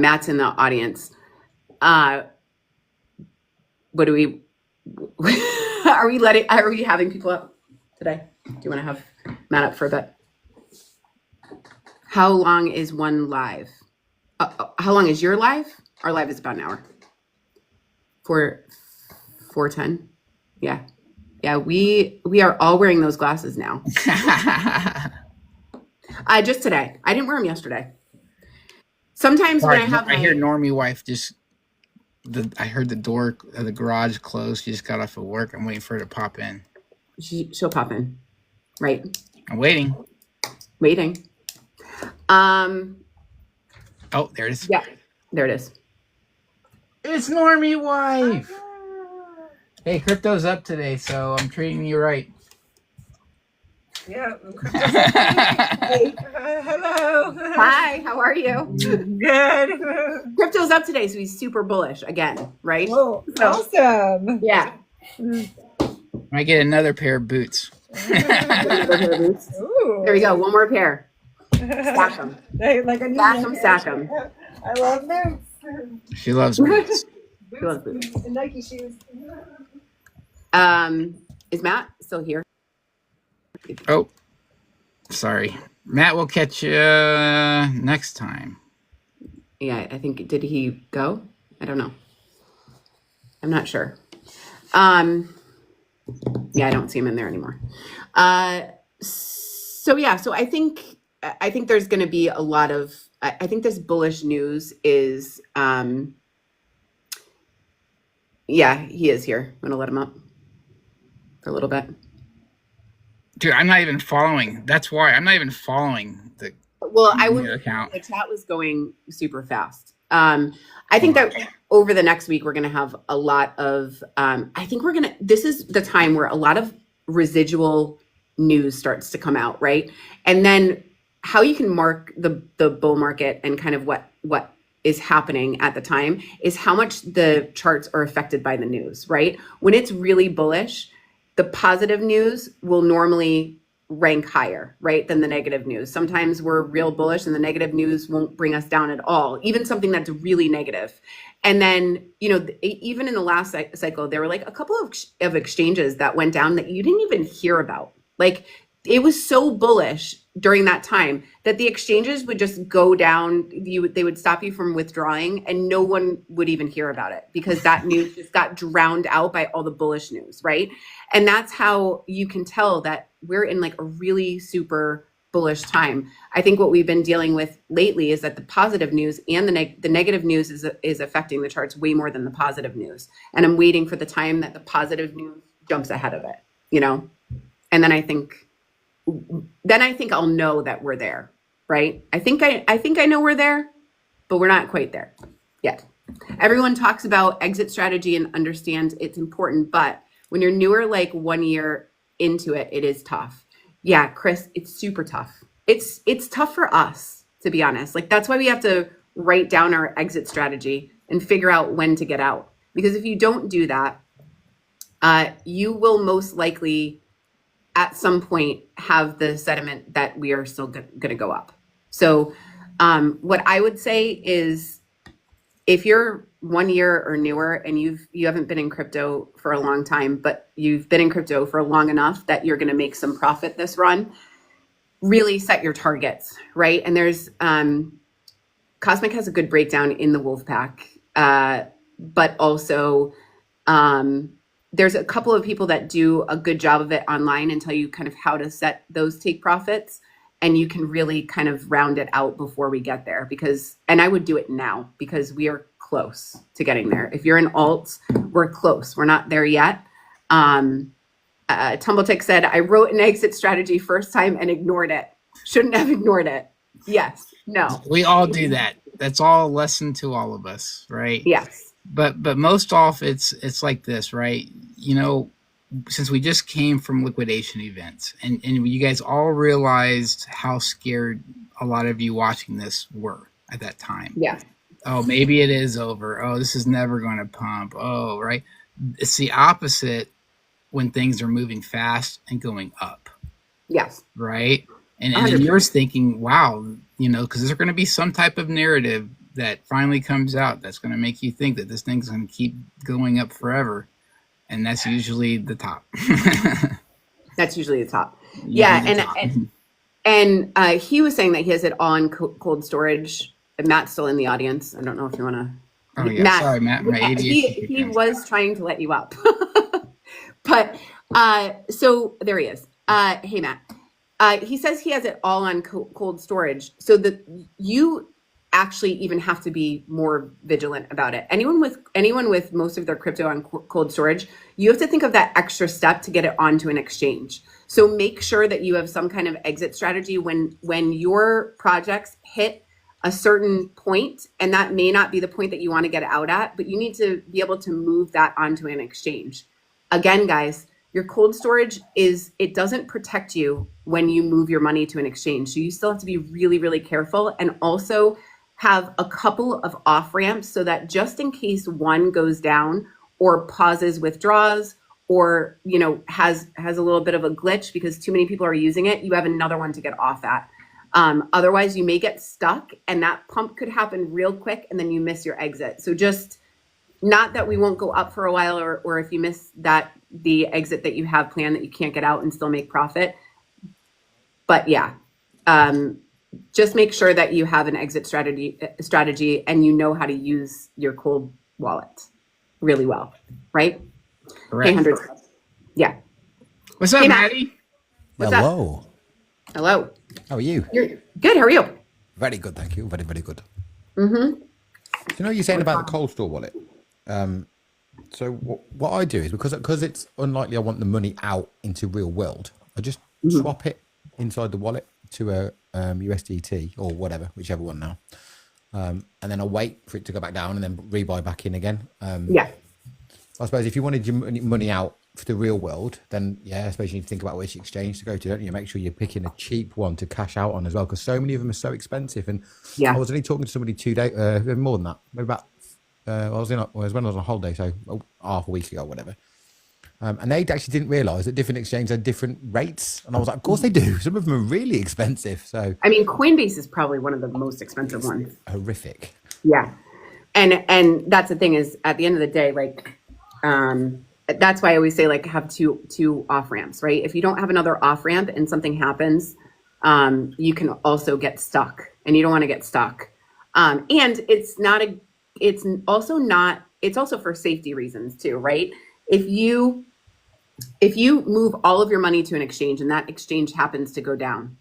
Matt's in the audience. What do we, are we having people up today? Do you want to have Matt up for a bit? How long is one live? How long is your live? Our live is about an hour. 4:10. Yeah. Yeah, we are all wearing those glasses now. Just today. I didn't wear them yesterday. Sometimes when I hear Normie wife I heard the door of the garage closed. She just got off of work. I'm waiting for her to pop in. She'll pop in. Right. I'm waiting. Oh, there it is. Yeah, there it is. It's Normie wife. Hey, crypto's up today, so I'm treating you right. Yeah. Hey, hello. Hi, how are you? Good. Crypto's up today, so he's super bullish again, right? Oh, awesome. Yeah. I get another pair of boots. Ooh. There we go. One more pair. Stack them. Stack them. Stack them. I love boots. She loves boots. Boots and Nike shoes. Is Matt still here? Oh, sorry. Matt will catch you next time. Yeah, I think, did he go? I don't know. I'm not sure. Yeah, I don't see him in there anymore. So I think there's going to be a lot of, I think this bullish news is, yeah, he is here. I'm going to let him up for a little bit. Dude, I'm not even following. That's why I'm not even following the account. The chat was going super fast. I think that over the next week, we're going to have a lot of, this is the time where a lot of residual news starts to come out, right? And then how you can mark the bull market and kind of what is happening at the time is how much the charts are affected by the news, right? When it's really bullish, the positive news will normally rank higher, right, than the negative news. Sometimes we're real bullish and the negative news won't bring us down at all, even something that's really negative. And then, even in the last cycle, there were like a couple of exchanges that went down that you didn't even hear about. Like, it was so bullish during that time that the exchanges would just go down. They would stop you from withdrawing and no one would even hear about it because that news just got drowned out by all the bullish news, right? And that's how you can tell that we're in like a really super bullish time. I think what we've been dealing with lately is that the positive news and the negative news is affecting the charts way more than the positive news. And I'm waiting for the time that the positive news jumps ahead of it, And then I think I'll know that we're there, right? I think I know we're there, but we're not quite there yet. Everyone talks about exit strategy and understands it's important, but when you're newer, like 1 year into it, it is tough. Yeah, Chris, it's super tough. It's tough for us, to be honest. Like, that's why we have to write down our exit strategy and figure out when to get out. Because if you don't do that, you will most likely at some point have the sentiment that we are still going to go up. So what I would say is, if you're 1 year or newer and you haven't been in crypto for a long time, but you've been in crypto for long enough that you're going to make some profit this run, really set your targets, right? And there's Cosmic has a good breakdown in the Wolfpack, but also there's a couple of people that do a good job of it online and tell you kind of how to set those take profits. And you can really kind of round it out before we get there and I would do it now because we are close to getting there. If you're in alts, we're close. We're not there yet. Tumbletick said, I wrote an exit strategy first time and ignored it. Shouldn't have ignored it. Yes. No. We all do that. That's all a lesson to all of us, right? Yes. But most off, it's like this, right? Since we just came from liquidation events and you guys all realized how scared a lot of you watching this were at that time. Yeah. Oh, maybe it is over. Oh, this is never going to pump. Oh, right. It's the opposite when things are moving fast and going up. Yes. Right. And then you're thinking, wow, because there's going to be some type of narrative that finally comes out that's going to make you think that this thing's going to keep going up forever. And that's usually the top. That's usually the top. Yeah. And he was saying that he has it all in cold storage. And Matt's still in the audience. I don't know if you want to. Oh, yeah. Matt, sorry, Matt. My ADHD. He was trying to let you up. But so there he is. Hey, Matt. He says he has it all on cold storage. So that you actually even have to be more vigilant about it. Anyone with most of their crypto on cold storage, you have to think of that extra step to get it onto an exchange. So make sure that you have some kind of exit strategy when your projects hit a certain point, and that may not be the point that you want to get out at, but you need to be able to move that onto an exchange. Again, guys, your cold storage it doesn't protect you when you move your money to an exchange. So you still have to be really, really careful, and also have a couple of off ramps so that just in case one goes down or pauses withdraws or has a little bit of a glitch because too many people are using it, you have another one to get off at. Otherwise you may get stuck and that pump could happen real quick and then you miss your exit. So just not that we won't go up for a while, or if you miss the exit that you have planned that you can't get out and still make profit. But yeah, just make sure that you have an exit strategy and you know how to use your cold wallet really well, right? Correct. 100. Yeah. What's up, Maddie? What's Hello. up? Hello. How are you? You're good. How are you? Very good, thank you. Very, very good. Mm-hmm. You know, you're saying about the cold store wallet. So what I do is because it's unlikely I want the money out into real world, I just swap it inside the wallet to a USDT or whatever, whichever one now. And then I wait for it to go back down and then rebuy back in again. Yeah. I suppose if you wanted your money out for the real world, then yeah, I suppose you need to think about which exchange to go to, don't you? Make sure you're picking a cheap one to cash out on as well, because so many of them are so expensive. And Yeah. I was only talking to somebody 2 days, more than that, maybe about. It was when I was on holiday, so half a week ago, or whatever. And they actually didn't realise that different exchanges had different rates, and I was like, of course they do. Some of them are really expensive. So I mean, Coinbase is probably one of the most expensive ones. Horrific. Yeah, and that's the thing is, at the end of the day, like, that's why I always say, like, have two off ramps, right? If you don't have another off ramp and something happens, you can also get stuck, and you don't want to get stuck. And it's also for safety reasons too, right? If you move all of your money to an exchange and that exchange happens to go down,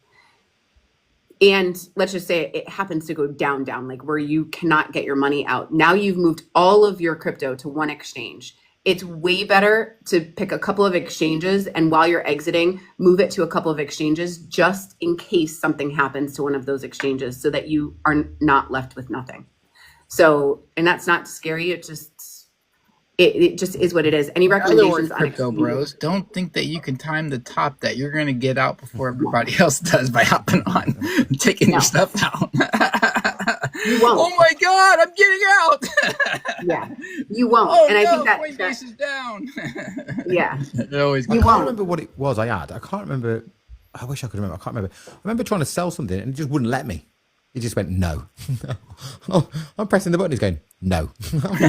and let's just say it happens to go down, like where you cannot get your money out. Now you've moved all of your crypto to one exchange. It's way better to pick a couple of exchanges, and while you're exiting, move it to a couple of exchanges just in case something happens to one of those exchanges, so that you are not left with nothing. So, and that's not scary. It just is what it is. Any recommendations on crypto bros? Don't think that you can time the top that you're going to get out before everybody else does by hopping on and taking your stuff out. You won't. Oh my God, I'm getting out. Yeah, you won't. Oh, and no, I think that Coinbase is down. Yeah, it always. I can't remember what it was I had. I can't remember. I wish I could remember. I can't remember. I remember trying to sell something and it just wouldn't let me. It just went no. Oh, I'm pressing the button. It's going no.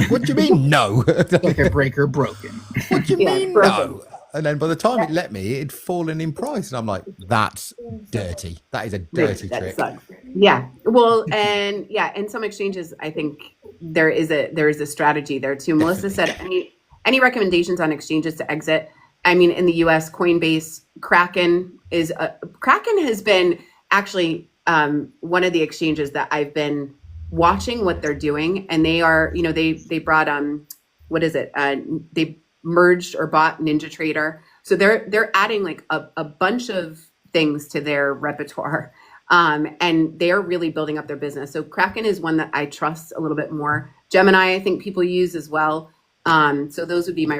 What do you mean no? Circuit breaker broken. What do you mean broken. no? And then by the time it let me, it'd fallen in price, and I'm like, that's dirty. That is a dirty that trick. sucks. Yeah. Well, and yeah, in some exchanges, I think there is a strategy there too. Melissa said, any recommendations on exchanges to exit? I mean, in the U.S., Coinbase, Kraken has been actually one of the exchanges that I've been watching what they're doing, and they are, they brought what is it? They merged or bought NinjaTrader, so they're adding like a bunch of things to their repertoire, and they're really building up their business. So Kraken is one that I trust a little bit more. Gemini, I think people use as well. So those would be my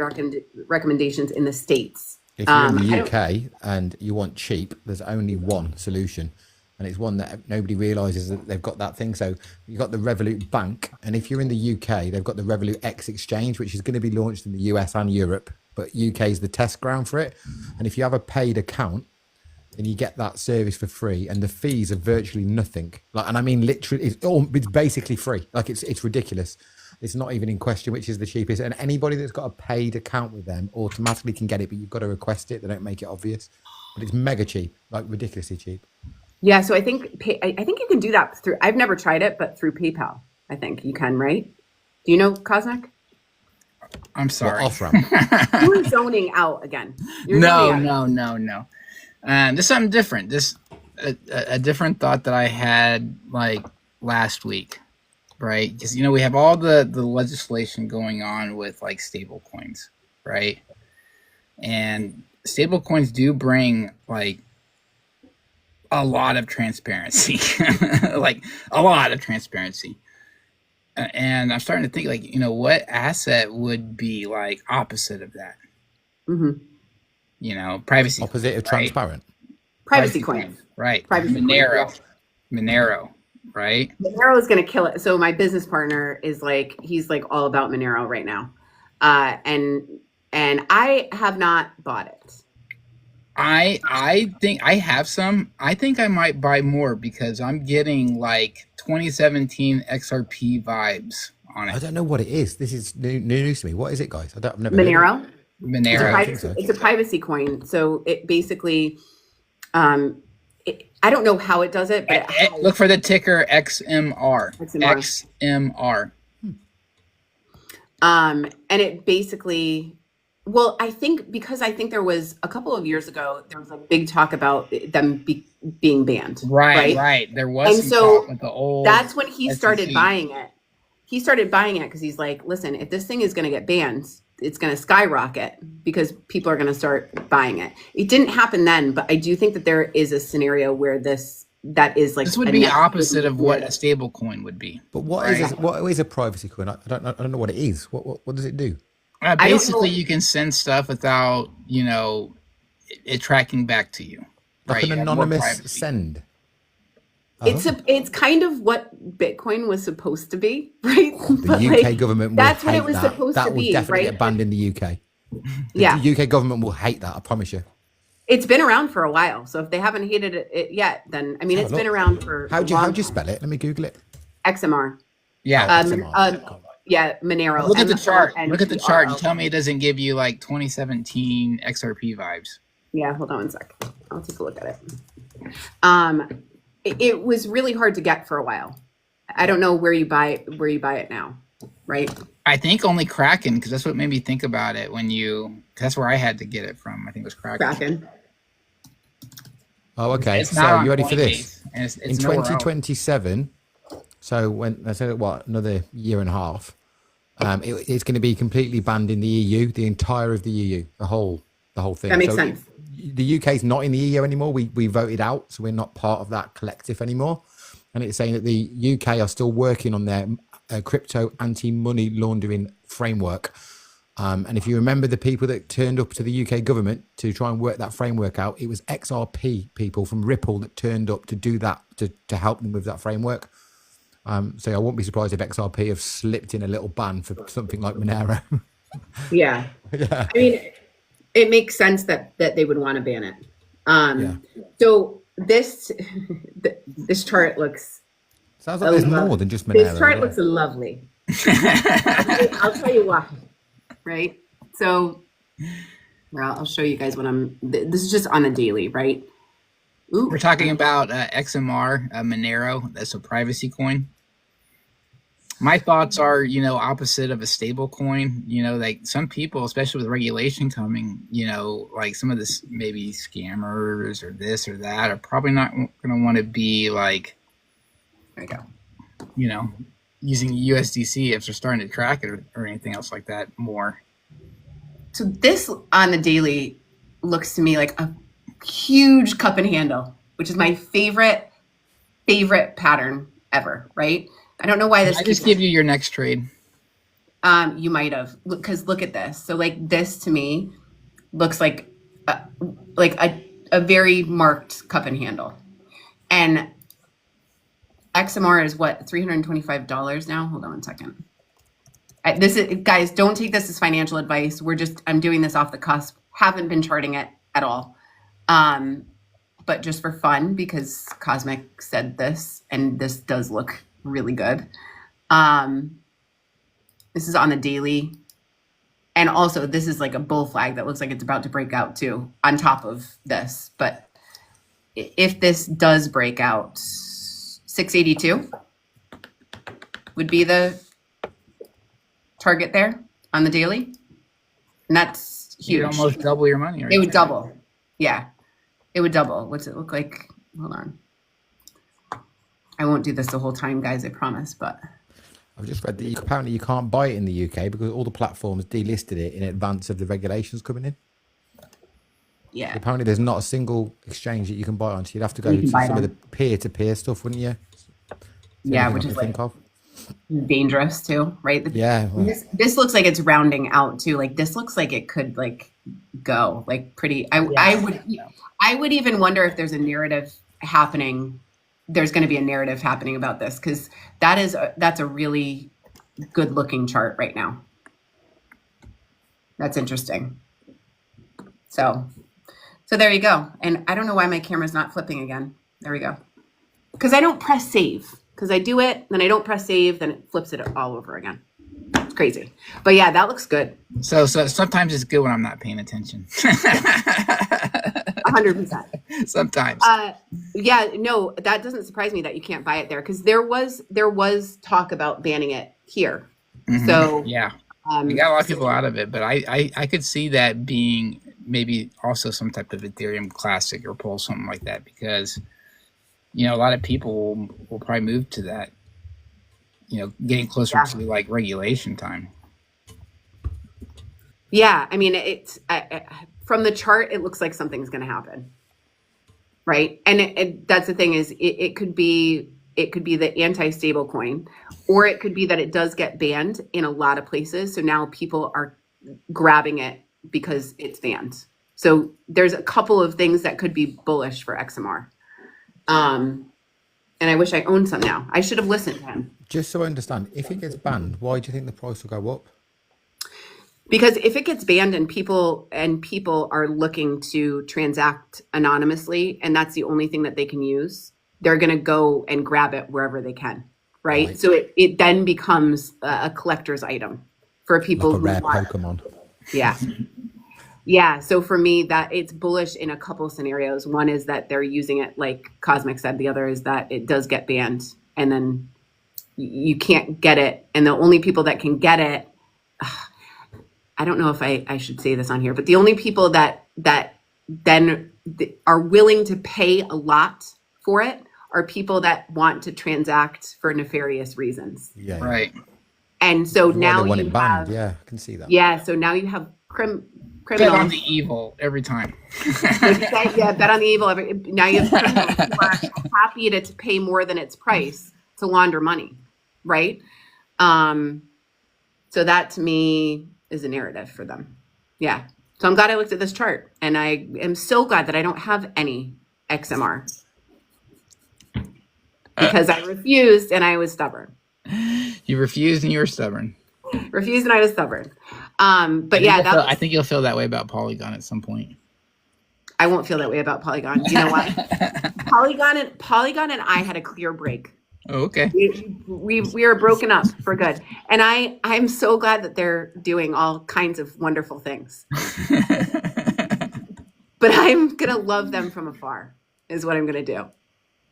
recommendations in the States. If you're in the UK and you want cheap, there's only one solution. And it's one that nobody realizes that they've got that thing. So you've got the Revolut Bank. And if you're in the UK, they've got the Revolut X Exchange, which is going to be launched in the US and Europe. But UK is the test ground for it. And if you have a paid account, then you get that service for free. And the fees are virtually nothing. And I mean, literally, it's basically free. Like, it's ridiculous. It's not even in question which is the cheapest. And anybody that's got a paid account with them automatically can get it, but you've got to request it. They don't make it obvious. But it's mega cheap, like ridiculously cheap. Yeah, so I think you can do that through. I've never tried it, but through PayPal, I think you can. Right? Do you know Cosmic? I'm sorry. Off ramp. You were zoning out again. No. This is something different. A different thought that I had like last week, right? Because we have all the legislation going on with like stable coins, right? And stable coins do bring like a lot of transparency, like a lot of transparency. And I'm starting to think like, what asset would be like opposite of that? Mm-hmm. Privacy. Opposite of right? transparent. Privacy coins. Right. Privacy Monero, right? Monero is going to kill it. So my business partner is he's all about Monero right now. And I have not bought it. I think I have some. I think I might buy more because I'm getting like 2017 XRP vibes on I it. don't know what it is. This is news to me. What is it, guys? I've never Monero. Monero. It's a privacy coin. So it basically, I don't know how it does it, but Look for the ticker XMR. XMR. And it basically, well, I think there was a couple of years ago, there was a big talk about them being banned. Right. There was and some so talk with the old that's when he started SEC. buying it. He started buying it because he's like, listen, if this thing is going to get banned, it's going to skyrocket because people are going to start buying it. It didn't happen then, but I do think that there is a scenario where this would be opposite of what a stable coin would be. But what is a privacy coin? I don't know what it is. What does it do? Basically, you can send stuff without it tracking back to you. Like an anonymous send. It's kind of what Bitcoin was supposed to be, right? The UK government will that's hate what it was that. supposed That to will be, definitely right? get banned in the UK. Yeah. The UK government will hate that, I promise you. It's been around for a while, so if they haven't hated it yet, then it's been around for. How do you spell it? Let me Google it. XMR. Yeah. Yeah, Monero. Look at the chart. Look at the chart. You tell me it doesn't give you like 2017 XRP vibes. Yeah, hold on one sec. I'll take a look at it. It was really hard to get for a while. I don't know where you buy it now, right? I think only Kraken, because that's what made me think about it that's where I had to get it from. I think it was Kraken. Oh, okay. So you ready for this? It's in 2027, so when I say another year and a half, it's going to be completely banned in the EU, the entire of the EU, the whole thing. That makes sense. The UK is not in the EU anymore. We voted out, so we're not part of that collective anymore. And it's saying that the UK are still working on their crypto anti-money laundering framework. And if you remember the people that turned up to the UK government to try and work that framework out, it was XRP people from Ripple that turned up to do that, to help them with that framework. So I won't be surprised if XRP have slipped in a little ban for something like Monero. Yeah. I mean, it makes sense that they would want to ban it. So this chart looks. Sounds like there's more than just Monero. This chart looks lovely. I'll tell you why. Right. So I'll show you guys this is just on a daily, right? Ooh. We're talking about XMR, Monero. That's a privacy coin. My thoughts are, opposite of a stable coin. Like some people, especially with regulation coming, like some of this maybe scammers or this or that are probably not going to want to be like, there you go, using USDC if they're starting to track it or anything else like that more. So this on the daily looks to me like a huge cup and handle, which is my favorite pattern ever, right? I don't know why this. I just give you your next trade. You might have, because look at this. So like this to me looks like a very marked cup and handle, and XMR is what, $325 now. Hold on one second. Guys, don't take this as financial advice. I'm doing this off the cusp. Haven't been charting it at all, but just for fun because Cosmic said this, and this does look really good. This is on the daily, and also this is like a bull flag that looks like it's about to break out too on top of this. But if this does break out, 682 would be the target there on the daily, and that's huge. You'd almost double your money. Right? It would double. Yeah, it would double. What's it look like? Hold on. I won't do this the whole time, guys, I promise, but I've just read that apparently you can't buy it in the UK because all the platforms delisted it in advance of the regulations coming in. Yeah. So apparently there's not a single exchange that you can buy on, so you'd have to go to some of the peer-to-peer stuff, wouldn't you? Yeah, which is like dangerous too, right? Yeah. Well, this looks like it's rounding out too. Like this looks like it could like go like pretty. I would even wonder if there's a narrative happening. There's going to be a narrative happening about this because that's a really good looking chart right now. That's interesting. So there you go. And I don't know why my camera's not flipping again. There we go. Because I don't press save. Because I do it, then I don't press save, then it flips it all over again. crazy. But yeah, that looks good. So sometimes it's good when I'm not paying attention. 100%. Sometimes. Yeah, no, that doesn't surprise me that you can't buy it there, because there was talk about banning it here. So yeah, we got a lot of people out of it, but I could see that being maybe also some type of Ethereum Classic or Pulse, something like that, because a lot of people will probably move to that. Getting closer to like regulation time. Yeah, I mean, it's from the chart, it looks like something's going to happen, right? And that's the thing is, it could be the anti-stable coin, or it could be that it does get banned in a lot of places. So now people are grabbing it because it's banned. So there's a couple of things that could be bullish for XMR. And I wish I owned some now. I should have listened to him. Just so I understand, if it gets banned, why do you think the price will go up? Because if it gets banned and people are looking to transact anonymously, and that's the only thing that they can use, they're going to go and grab it wherever they can, right? So it then becomes a collector's item for people like a who rare want. Pokemon. Yeah. Yeah. So for me, that it's bullish in a couple scenarios. One is that they're using it like Cosmic said. The other is that it does get banned, and then you can't get it. And the only people that can get it, I don't know if I should say this on here, but the only people that then are willing to pay a lot for it are people that want to transact for nefarious reasons. Yeah. Right. And so now they want you it banned. have, yeah, I can see that. Yeah. So now you have criminals. Bet on the evil every time. Yeah, bet on the evil. Now you have criminals who are happy to pay more than its price to launder money, right? So that to me is a narrative for them. Yeah. So I'm glad I looked at this chart, and I am so glad that I don't have any XMR because I refused and I was stubborn. You refused and you were stubborn. Refused and I was stubborn. But yeah, I think you'll feel that way about Polygon at some point. I won't feel that way about Polygon. You know why? Polygon and I had a clear break. Oh, okay. We are broken up for good. And I'm so glad that they're doing all kinds of wonderful things. But I'm going to love them from afar is what I'm going to do.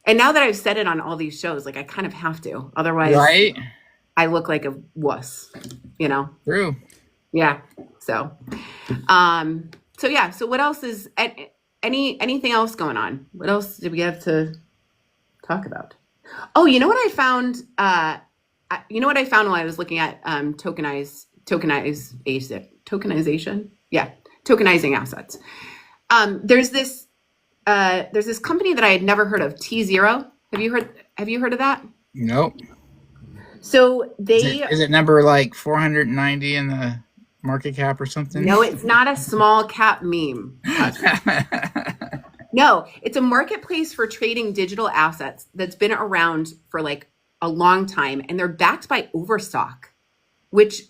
And now that I've said it on all these shows, like I kind of have to. Otherwise, right? I look like a wuss, True. Yeah. So yeah. So what else is anything else going on? What else did we have to talk about? Oh, you know what I found? While I was looking at tokenization. Yeah, tokenizing assets. There's this company that I had never heard of, T0. Have you heard of that? Nope. So is it number like 490 in the market cap or something? No, it's not a small cap meme. No, it's a marketplace for trading digital assets that's been around for like a long time, and they're backed by Overstock, which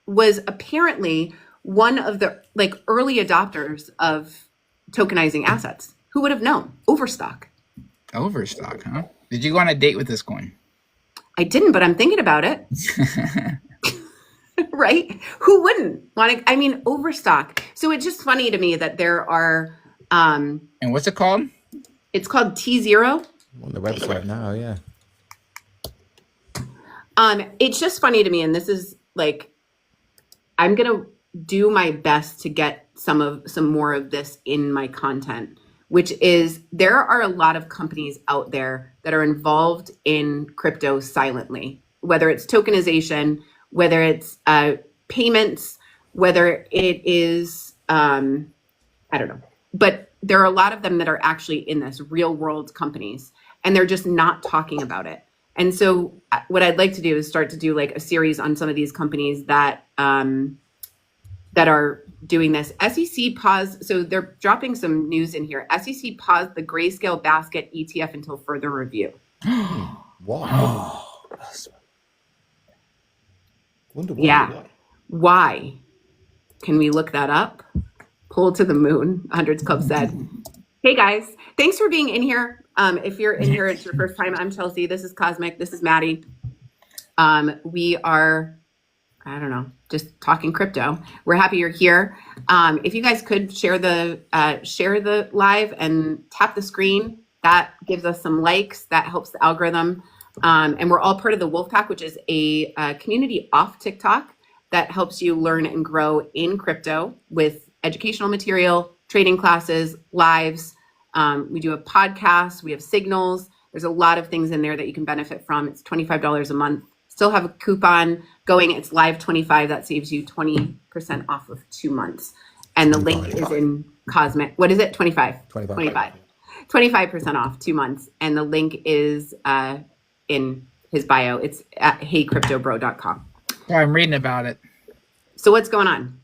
was apparently one of the like early adopters of tokenizing assets. Who would have known? Overstock. Overstock, huh? Did you go on a date with this coin? I didn't, but I'm thinking about it. Right? Who wouldn't want to? I mean, Overstock. So it's just funny to me that there are. And what's it called? It's called T0. On the website now, yeah. It's just funny to me, and this is like, I'm gonna do my best to get some more of this in my content, which is there are a lot of companies out there that are involved in crypto silently, whether it's tokenization, whether it's payments, whether it is, I don't know, but there are a lot of them that are actually in this real world companies, and they're just not talking about it. And so what I'd like to do is start to do like a series on some of these companies that are doing this. SEC paused, so they're dropping some news in here. SEC paused the Grayscale Basket ETF until further review. Why? Wonder why. Yeah. Why? Can we look that up? Pull to the moon, Hundreds Club said. Hey guys, thanks for being in here. If you're in here, it's your first time. I'm Chelsea. This is Cosmic. This is Maddie. We are I don't know, just talking crypto. We're happy you're here. If you guys could share the live and tap the screen, that gives us some likes. That helps the algorithm. And we're all part of the Wolfpack, which is a community off TikTok that helps you learn and grow in crypto with educational material, trading classes, lives. We do a podcast. We have signals. There's a lot of things in there that you can benefit from. It's $25 a month. Still have a coupon going. It's live 25. That saves you 20% off of 2 months. And the link is in Cosmic. What is it? 25. 25. 25% off 2 months. And the link is in his bio. It's at heycryptobro.com. Yeah, I'm reading about it. So what's going on?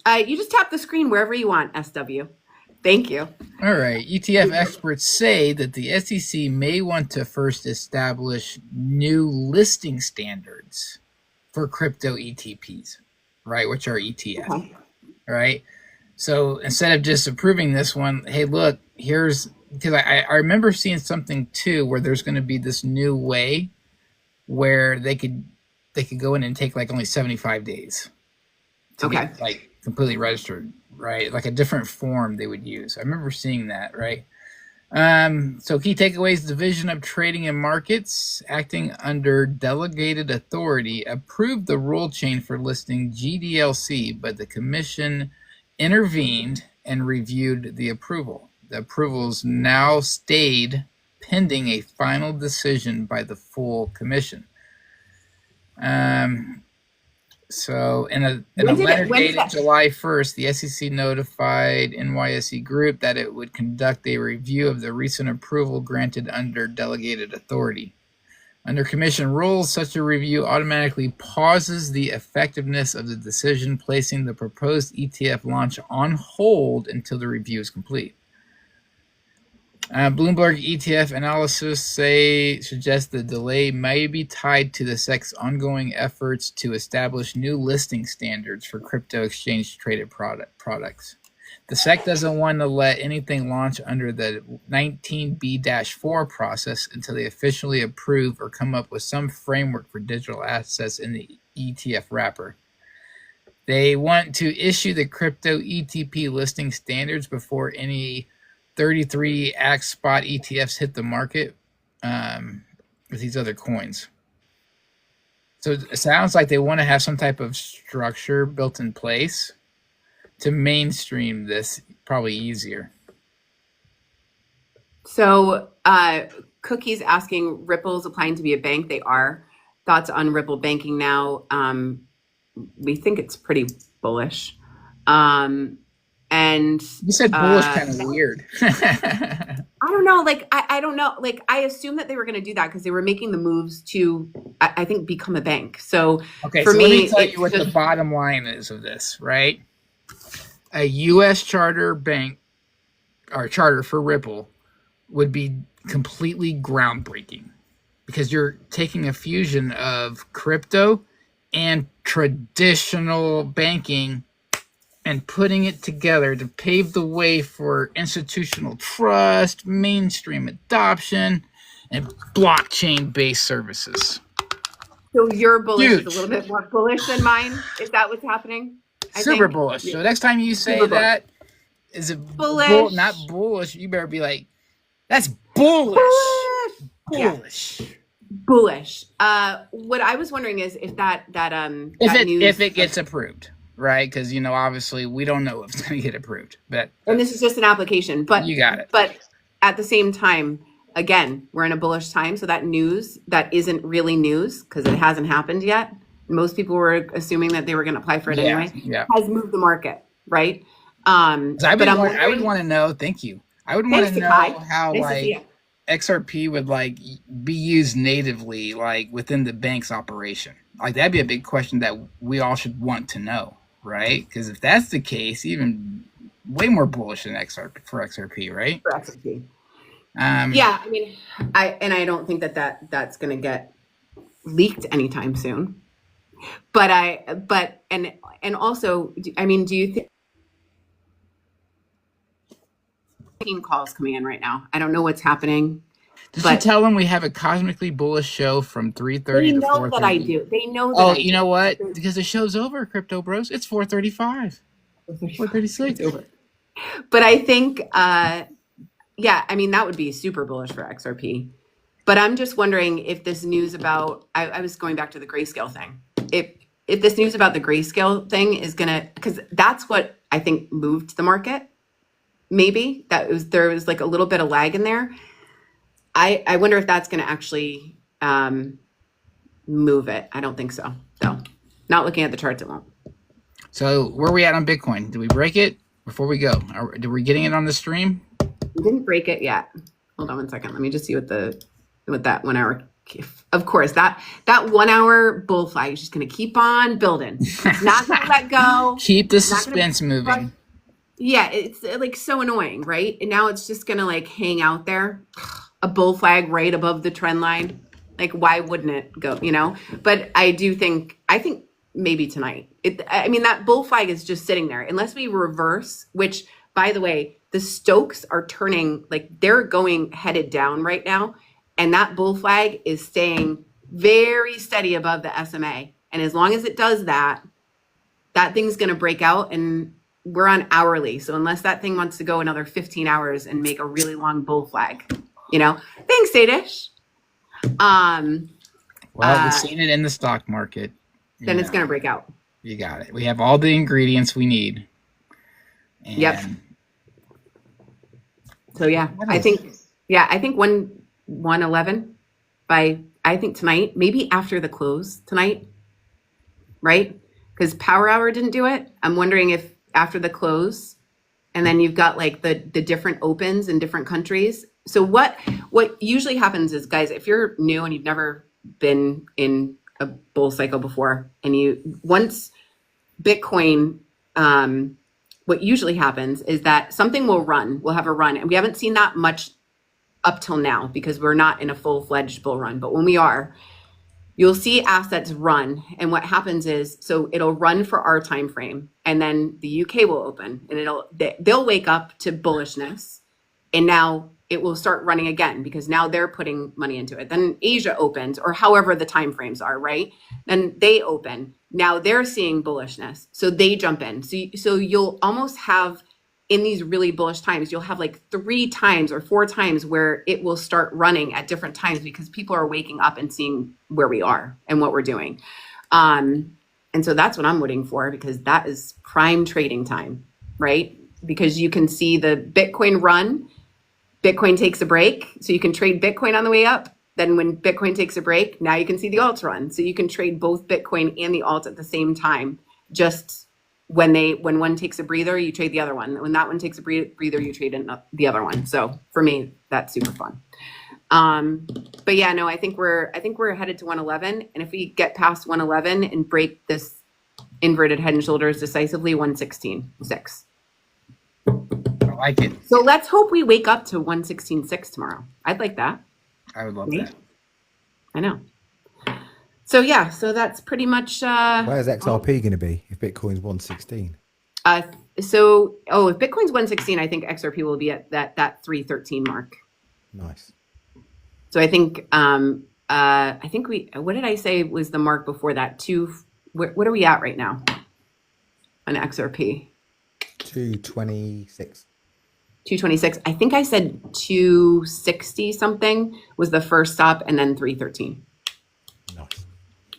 You just tap the screen wherever you want, SW. Thank you. All right. ETF experts say that the SEC may want to first establish new listing standards for crypto ETPs, right, which are ETF, okay. Right? So instead of just approving this one, hey, look, here's, because I remember seeing something too where there's going to be this new way where they could go in and take like only 75 days to get like completely registered. Right, like a different form they would use. I remember seeing that, right? So key takeaways: Division of Trading and Markets, acting under delegated authority, approved the rule change for listing GDLC, but the commission intervened and reviewed the approval. The approvals now stayed pending a final decision by the full commission. So in a letter dated July 1st, the SEC notified NYSE Group that it would conduct a review of the recent approval granted under delegated authority. Under commission rules, such a review automatically pauses the effectiveness of the decision, placing the proposed ETF launch on hold until the review is complete. Bloomberg ETF analysis suggests the delay may be tied to the SEC's ongoing efforts to establish new listing standards for crypto exchange traded products. The SEC doesn't want to let anything launch under the 19B-4 process until they officially approve or come up with some framework for digital assets in the ETF wrapper. They want to issue the crypto ETP listing standards before any 33 Act spot ETFs hit the market with these other coins. So it sounds like they want to have some type of structure built in place to mainstream this probably easier. So Cookie's asking, Ripple's applying to be a bank. They are. Thoughts on Ripple banking now? We think it's pretty bullish. And you said bullish kind of weird. I don't know. Like, I don't know. Like, I assumed that they were going to do that because they were making the moves to, I think, become a bank. So okay, for so me, let me tell you what the bottom line is of this, right? A U.S. charter bank or charter for Ripple would be completely groundbreaking because you're taking a fusion of crypto and traditional banking and putting it together to pave the way for institutional trust, mainstream adoption, and blockchain-based services. So your bullish is a little bit more bullish than mine? Is that what's happening? Super bullish. So next time you say that, is it bullish? Not bullish. You better be like, that's bullish. Bullish. Yeah. Bullish. What I was wondering is if if it gets approved. Right, because obviously we don't know if it's going to get approved, and this is just an application. But you got it. But at the same time, again, we're in a bullish time, so that news that isn't really news because it hasn't happened yet. Most people were assuming that they were going to apply for it anyway. Yeah. Has moved the market, right? I would want to know. Thank you. I would want to know how XRP would be used natively within the bank's operation. That'd be a big question that we all should want to know. Right, because if that's the case, even way more bullish than XRP, right? For XRP. Yeah, I mean, I don't think that's going to get leaked anytime soon. But also, I mean, do you think calls coming in right now? I don't know what's happening. Did But you tell them we have a cosmically bullish show from 3:30 they to know 4:30? that I do. They know that Oh, I you do. know what? Because the show's over, Crypto Bros. It's 4:35. 4:36. It's over. But I think, yeah, I mean, that would be super bullish for XRP. But I'm just wondering if this news about, I was going back to the grayscale thing. If this news about the grayscale thing is gonna, because that's what I think moved the market. Maybe there was like a little bit of lag in there. I wonder if that's gonna actually move it. I don't think so. So, not looking at the charts, it won't. So where are we at on Bitcoin? Did we break it before we go? Are we getting it on the stream? We didn't break it yet. Hold on one second. Let me just see what that 1 hour. Of course, that 1 hour bull flag is just going to keep on building. It's not going to let go. Keep the suspense moving. Yeah, it's like so annoying, right? And now it's just going to like hang out there, a bull flag right above the trend line. Like, why wouldn't it go? You know. But I think maybe tonight. I mean, that bull flag is just sitting there unless we reverse. Which, by the way, the Stokes are turning, like they're going headed down right now. And that bull flag is staying very steady above the SMA. And as long as it does that, that thing's going to break out, and we're on hourly. So unless that thing wants to go another 15 hours and make a really long bull flag, you know, thanks, Sadish. Well, we've seen it in the stock market. Then it's going to break out. You got it. We have all the ingredients we need. And yep. So yeah, I think 111 by, I think tonight, maybe after the close tonight, right? Because Power Hour didn't do it. I'm wondering if after the close, and then you've got like the different opens in different countries. So what usually happens is, guys, if you're new and you've never been in a bull cycle before, and once Bitcoin, what usually happens is that something we'll have a run, and we haven't seen that much up till now because we're not in a full-fledged bull run. But when we are, you'll see assets run, and what happens is, so it'll run for our time frame, and then the UK will open, and they'll wake up to bullishness, and now it will start running again because now they're putting money into it. Then Asia opens, or however the time frames are, right? Then they open. Now they're seeing bullishness, so they jump in. So you'll almost have, in these really bullish times, you'll have like 3 times or 4 times where it will start running at different times because people are waking up and seeing where we are and what we're doing. And so that's what I'm waiting for, because that is prime trading time, right? Because you can see the Bitcoin run, Bitcoin takes a break, so you can trade Bitcoin on the way up. Then when Bitcoin takes a break, now you can see the alts run. So you can trade both Bitcoin and the alt at the same time. Just when one takes a breather, you trade the other one. When that one takes a breather, you trade the other one. So for me, that's super fun. But yeah, no, I think we're headed to 111. And if we get past 111 and break this inverted head and shoulders decisively, 116.6. I like it. So let's hope we wake up to 116.6 tomorrow. I'd like that. I would love that. I know. So yeah, so that's pretty much. Where's XRP going to be if Bitcoin's 116? If Bitcoin's 116, I think XRP will be at that 313 mark. Nice. So I think what did I say was the mark before that? What are we at right now on XRP? 226. 226. I think I said 260 something was the first stop, and then 313. Nice.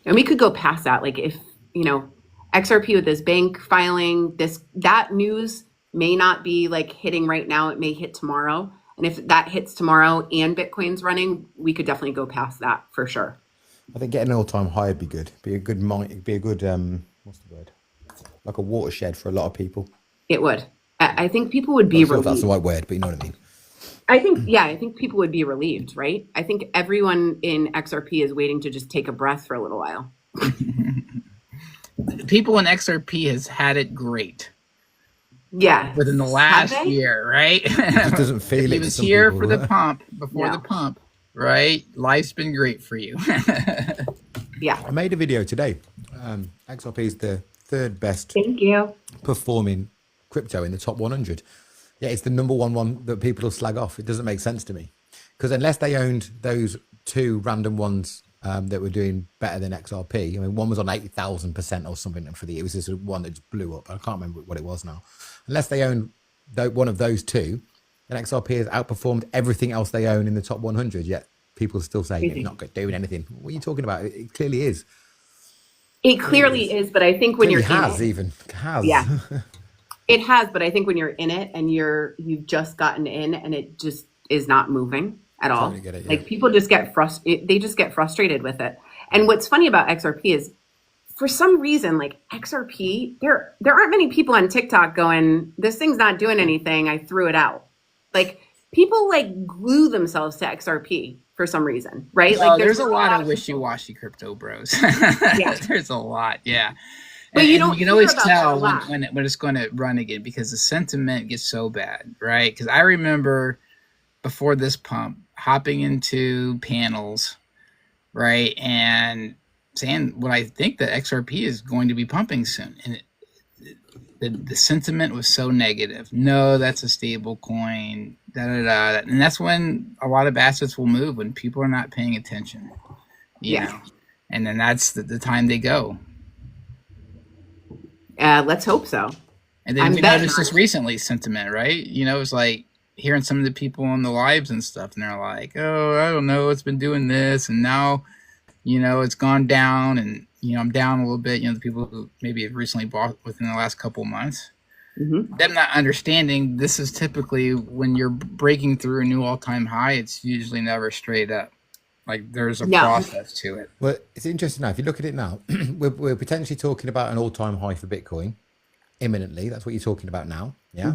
And we could go past that. Like if, XRP with this bank filing, that news may not be like hitting right now. It may hit tomorrow. And if that hits tomorrow and Bitcoin's running, we could definitely go past that for sure. I think getting an all-time high would be good. Be a good what's the word? Like a watershed for a lot of people. It would. I think people would be I'm not sure relieved. if that's the right word, but you know what I mean. I think people would be relieved, right? I think everyone in XRP is waiting to just take a breath for a little while. People in XRP has had it great. Yeah. Within the last year, right? It just doesn't feel it. He was here for the pump, before the pump, right? Life's been great for you. Yeah. I made a video today. XRP is the 3rd best Thank you. performing crypto in the top 100. Yeah, it's the number one that people will slag off. It doesn't make sense to me. Because unless they owned those two random ones that were doing better than XRP, I mean, one was on 80,000% or something for the, it was this one that just blew up. I can't remember what it was now. Unless they own one of those two, then XRP has outperformed everything else they own in the top 100. Yet people still say it's not doing anything. What are you talking about? It clearly is. It clearly is, but I think when you're has in it, even has. Yeah, it has. But I think when you're in it and you've just gotten in and it just is not moving at all. Get it, yeah. Like people just get frustrated. They just get frustrated with it. And what's funny about XRP is, for some reason, like XRP, there aren't many people on TikTok going, "This thing's not doing anything. I threw it out." Like people like glue themselves to XRP for some reason, right? Well, like there's a lot of wishy-washy crypto bros. Yeah. There's a lot, yeah. But And you can always tell when it's going to run again, because the sentiment gets so bad, right? Because I remember before this pump hopping into panels, right, and saying what I think that XRP is going to be pumping soon, and the sentiment was so negative. No, that's a stable coin. And that's when a lot of assets will move, when people are not paying attention. You know? And then that's the time they go. Let's hope so. And then we noticed this recently, sentiment, right? You know, it's like hearing some of the people on the lives and stuff, and they're like, "Oh, I don't know, it's been doing this, and now, you know, it's gone down, and you know, I'm down a little bit." You know, the people who maybe have recently bought within the last couple of months, them not understanding this is typically when you're breaking through a new all-time high, it's usually never straight up. Like there's a process to it. Well, it's interesting now. If you look at it now, we're potentially talking about an all-time high for Bitcoin imminently. That's what you're talking about now. Yeah.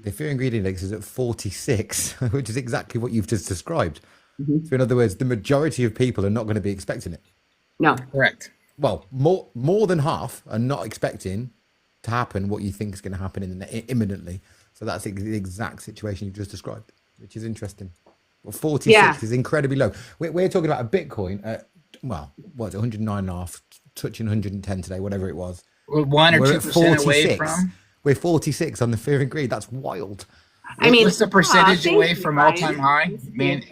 The fear and greed index is at 46, which is exactly what you've just described. So in other words, the majority of people are not going to be expecting it. No. Correct. Well, more than half are not expecting to happen what you think is going to happen imminently. So that's the exact situation you just described, which is interesting. Well, 46 is incredibly low. We're talking about a Bitcoin at, well, what's it, 109.5, touching 110 today, whatever it was. We're 1 or 2% away from. We're 46 on the fear and greed. That's wild. I mean, what's the percentage away from all-time high? Man,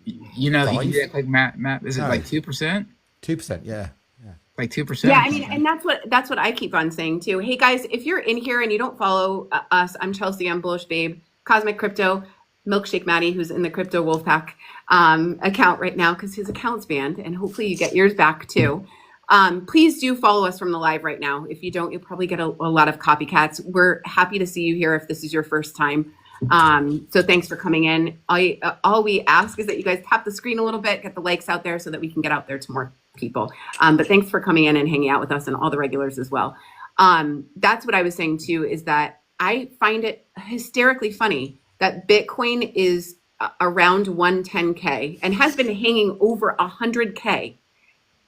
you know, you did it like Matt. Is it like 2%? 2%, yeah. Like 2%. Yeah, I mean, and that's what I keep on saying too. Hey guys, if you're in here and you don't follow us, I'm Chelsea, I'm Bullish Babe, Cosmic Crypto, Milkshake Maddie, who's in the Crypto Wolfpack account right now because his account's banned, and hopefully you get yours back too. Please do follow us from the live right now. If you don't, you'll probably get a lot of copycats. We're happy to see you here if this is your first time. So thanks for coming in. All we ask is that you guys tap the screen a little bit, get the likes out there so that we can get out there to more people. But thanks for coming in and hanging out with us and all the regulars as well. That's what I was saying too, is that I find it hysterically funny that Bitcoin is around 110K and has been hanging over 100K.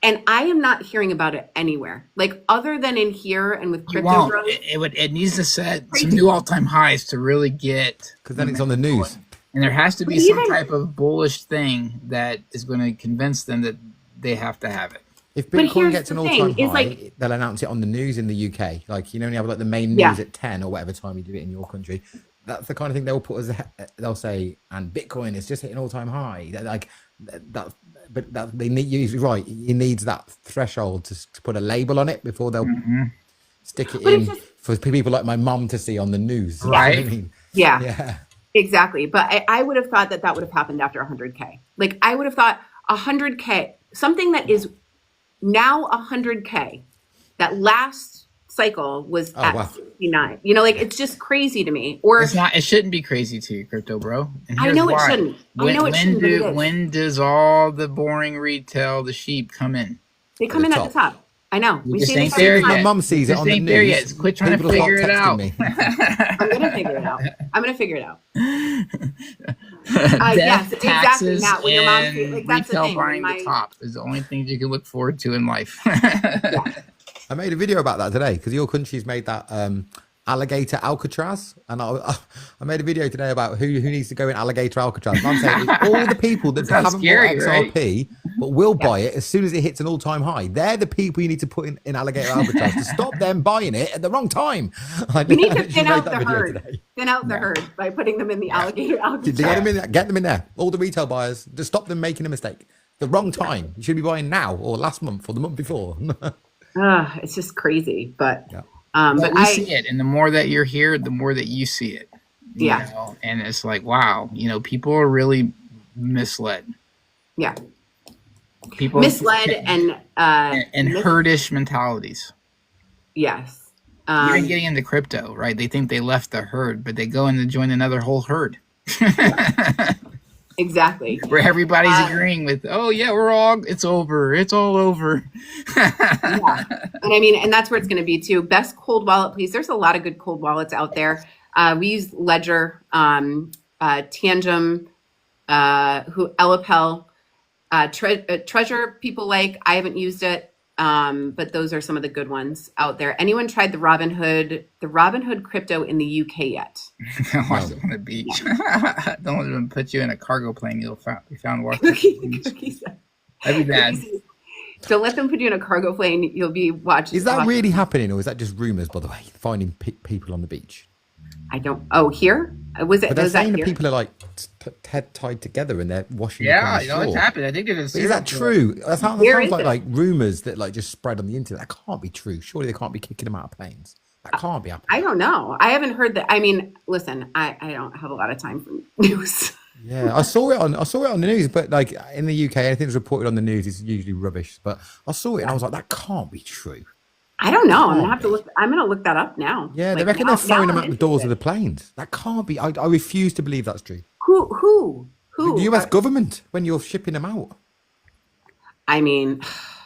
And I am not hearing about it anywhere, like other than in here and with crypto growth. It needs to set some new all-time highs to really get, because then it's on the news. And there has to be some type of bullish thing that is going to convince them that they have to have it. If Bitcoin gets an all-time high, they'll announce it on the news in the UK. Like, you know, when you have like the main news at 10 or whatever time you do it in your country. That's the kind of thing they'll put as they'll say, and Bitcoin is just hitting all-time high. Like that, but that they need. You're right. It needs that threshold to put a label on it before they'll stick it in for people like my mum to see on the news. Right. You know what I mean? Yeah. Exactly. But I would have thought that would have happened after 100K. Like I would have thought 100K, something that is now 100K, that last cycle was at 69. You know, like it's just crazy to me. Or it's not. It shouldn't be crazy to you, crypto bro. And I know it shouldn't. When does all the boring retail, the sheep come in? They come in at the top. I know. We just ain't there yet. My mum sees it on the news. Quit trying to figure it out. I'm gonna figure it out. Death, yes, taxes, exactly. Matt, when your mom and like, that's retail the thing. buying the top is the only things you can look forward to in life. I made a video about that today because your country's made that alligator Alcatraz, and I made a video today about who needs to go in alligator Alcatraz. And I'm saying it's all the people that haven't scary, bought XRP but will buy it as soon as it hits an all-time high. They're the people you need to put in alligator Alcatraz to stop them buying it at the wrong time. We need to thin out the herd. Thin out the herd by putting them in the alligator Alcatraz. Get them in there. All the retail buyers, to stop them making a mistake. The wrong time. You should be buying now or last month or the month before. It's just crazy, but but we see it, and the more that you're here, the more that you see it. You know? And it's like, wow, people are really misled. Yeah, people misled and herdish mentalities. Yes, even getting into crypto, right? They think they left the herd, but they go in to join another whole herd. Exactly. Where everybody's agreeing with, oh yeah, it's all over. Yeah. And I mean, and that's where it's going to be too. Best cold wallet, please. There's a lot of good cold wallets out there. We use Ledger, Tangem, Elapel, Treasure. People like. I haven't used it, but those are some of the good ones out there. Anyone tried the Robinhood crypto in the UK yet? On the beach. Don't even put you in a cargo plane. You'll be found walking. That'd be bad. Don't let them put you in a cargo plane. You'll be watching. Is that really happening, or is that just rumors? By the way, finding people on the beach. I don't. Oh, here was it? But they're was saying that that here? people are like tied together and they're washing. Yeah, it's happened. I think it is. Is that true? That sounds like rumors that like just spread on the internet. That can't be true. Surely they can't be kicking them out of planes. That can't be happening. I don't know. I haven't heard that. I mean, listen, I don't have a lot of time for news. Yeah, I saw it on the news, but like in the UK, anything that's reported on the news is usually rubbish. But I saw it and I was like, that can't be true. I don't know. I'm gonna have to look. I'm gonna look that up now. Yeah, they reckon they're throwing them out the doors of the planes. That can't be. I refuse to believe that's true. Who? The US government when you're shipping them out. I mean,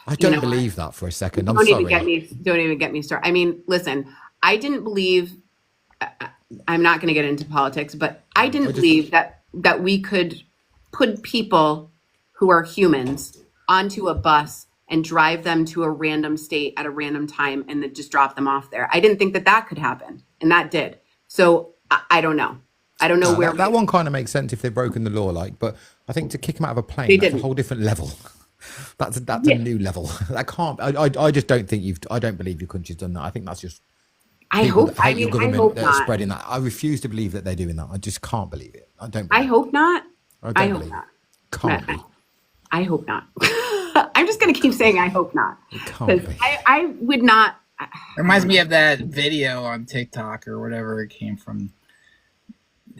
I don't believe that for a second. Don't even get me started. I mean, listen. I didn't believe. I'm not going to get into politics, but I didn't believe that we could put people who are humans onto a bus and drive them to a random state at a random time and then just drop them off there. I didn't think that could happen, and that did. So I don't know. I don't know where that one kind of makes sense if they've broken the law, but I think to kick them out of a plane, that's a whole different level. That's a new level. That can't. I just don't think I don't believe your country's done that. I think that's just. I hope not. Spreading that. I refuse to believe that they're doing that. I just can't believe it. I don't. I hope not. I hope not. Can't be. I hope not. I'm just going to keep saying I hope not. It can't be. I would not. It reminds me of that video on TikTok or whatever it came from.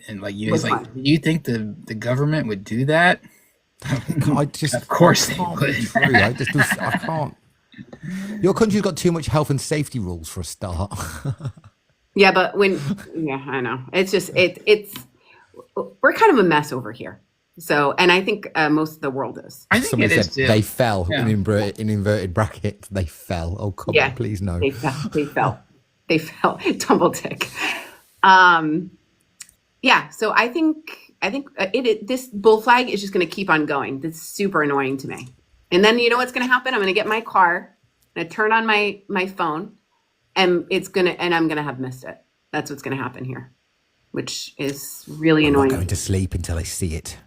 And like you, like, do you think the government would do that? Of course they would. I can't. Your country's got too much health and safety rules for a start. Yeah, but I know. It's just we're kind of a mess over here. So, and I think most of the world is. I think somebody said too. They fell in inverted brackets. They fell. Oh, come on, please no. They fell. They fell. Tumble tick. Yeah. So I think this bull flag is just going to keep on going. That's super annoying to me. And then you know what's going to happen? I'm going to get my car, and turn on my phone, and I'm going to have missed it. That's what's going to happen here, which is really annoying. I'm going to sleep until I see it.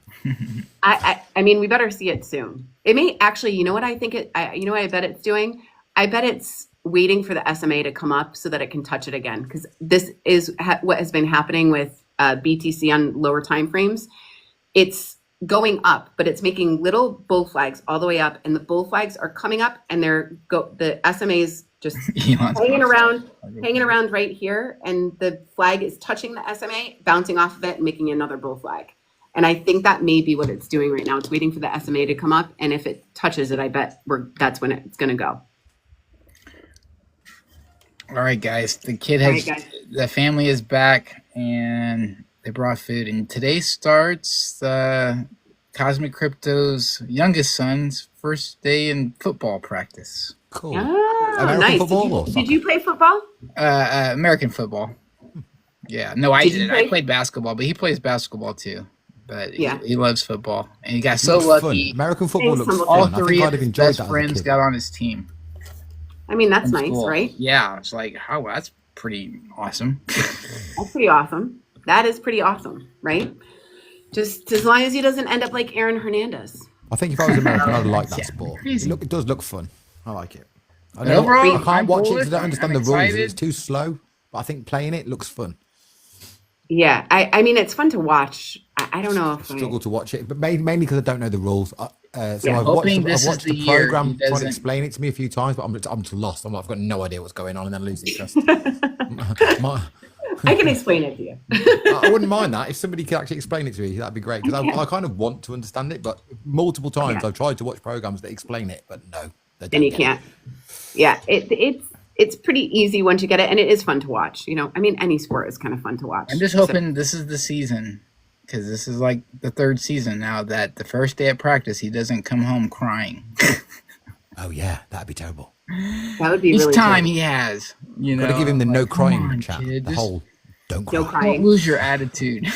I mean, we better see it soon. It may actually, you know what I think you know what I bet it's doing? I bet it's waiting for the SMA to come up so that it can touch it again. Because this is what has been happening with BTC on lower time frames. It's going up, but it's making little bull flags all the way up, and the bull flags are coming up, and the SMA's just hanging around right here, and the flag is touching the SMA, bouncing off of it, and making another bull flag. And I think that may be what it's doing right now. It's waiting for the SMA to come up, and if it touches it, I bet that's when it's going to go. All right, guys. The family is back, and they brought food. And today starts Cosmic Crypto's youngest son's first day in football practice. Cool. Oh, nice. Did you play football? American football. Yeah. No, I didn't. I played basketball, but he plays basketball too. But he loves football, and he got so lucky. Fun. American football looks fun. All three of his best friends got on his team. I mean, that's nice, cool. Right? Yeah, it's like, that's pretty awesome. That's pretty awesome. That is pretty awesome, right? Just as long as he doesn't end up like Aaron Hernandez. I think if I was American, I'd like that Yeah, sport. crazy. It does look fun. I like it. I But overall, I can't I'm watch it bullish. because I don't understand I'm the rules. excited. It's too slow. But I think playing it looks fun. Yeah, I mean, it's fun to watch. I don't know if Struggle to watch it, but mainly because I don't know the rules. So Yeah, I've hoping watched, this I've is watched the the year program he trying doesn't- to explain it to me a few times, but I'm too lost. I've got no idea what's going on, and then I lose interest. I can explain it to you. I wouldn't mind that if somebody could actually explain it to me. That'd be great because I kind of want to understand it, but multiple times Yeah. I've tried to watch programs that explain it, but no, they don't And you get it. can't. Yeah, it's pretty easy once you get it, and it is fun to watch. You know, I mean, any sport is kind of fun to watch. I'm just hoping this is the season, because this is like the third season now, that the first day of practice he doesn't come home crying. Oh yeah, that'd be terrible. That would be Each really time cool. he has, you know, Got to give him the like, no come crying on, chat. kid, The just whole don't cry. No crying. don't lose your attitude.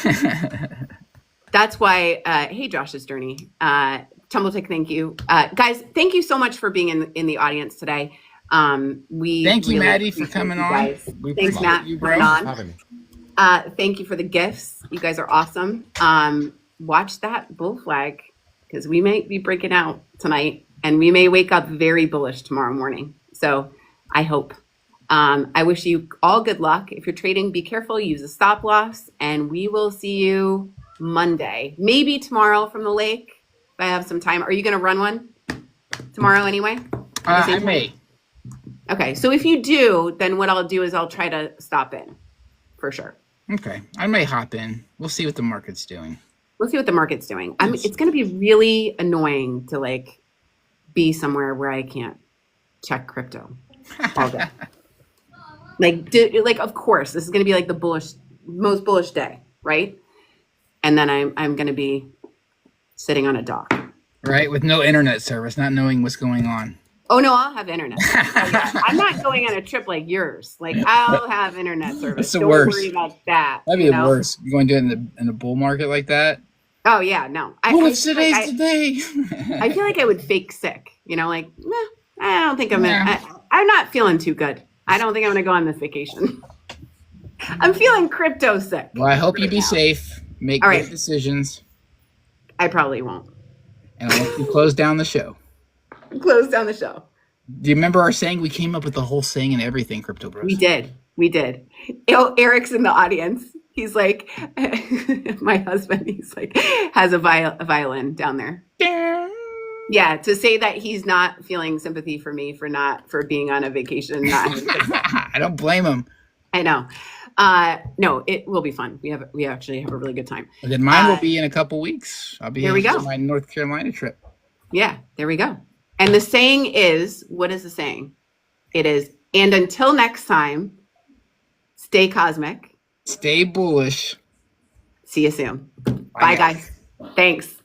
That's why. Hey, Josh's journey. Tumbletic, thank you, guys. Thank you so much for being in the audience today. We Thank you, really Maddie, for appreciate coming you on. guys. We Thanks, appreciate Matt, you, for bro. coming on. Having me. Thank you for the gifts. You guys are awesome. Watch that bull flag because we may be breaking out tonight, and we may wake up very bullish tomorrow morning. So I hope. I wish you all good luck. If you're trading, be careful. Use a stop loss, and we will see you Monday, maybe tomorrow from the lake if I have some time. Are you going to run one tomorrow anyway? I may. Okay, so if you do, then what I'll do is I'll try to stop in for sure. Okay, I may hop in. We'll see what the market's doing. We'll see what the market's doing. It's going to be really annoying to like be somewhere where I can't check crypto all day. Like, of course, this is going to be like the most bullish day, right? And then I'm going to be sitting on a dock. Right, with no internet service, not knowing what's going on. Oh no, I'll have internet. I'm not going on a trip like yours. Like I'll have internet service. That's the Don't worst. worry about that. That'd be you the know? worst. You're going to do it in the bull market like that? Oh yeah, no. What if today's today? I feel like I would fake sick. You know, like I don't think I'm. Yeah. I'm not feeling too good. I don't think I'm going to go on this vacation. I'm feeling crypto sick. Well, I hope you right be now. safe. Make All good right. decisions. I probably won't. And I'll let you close down the show. Close down the show. Do you remember our saying? We came up with the whole saying and everything, Crypto Bros. We did. Oh, Eric's in the audience. He's like, my husband. He's like, has a violin down there. Yeah, to say that he's not feeling sympathy for me for being on a vacation. I don't blame him. I know. No, it will be fun. We actually have a really good time. And then mine will be in a couple weeks. I'll be Here we go. on my North Carolina trip. Yeah, there we go. And the saying is, what is the saying? It is, and until next time, stay cosmic. Stay bullish. See you soon. Bye guys. Thanks.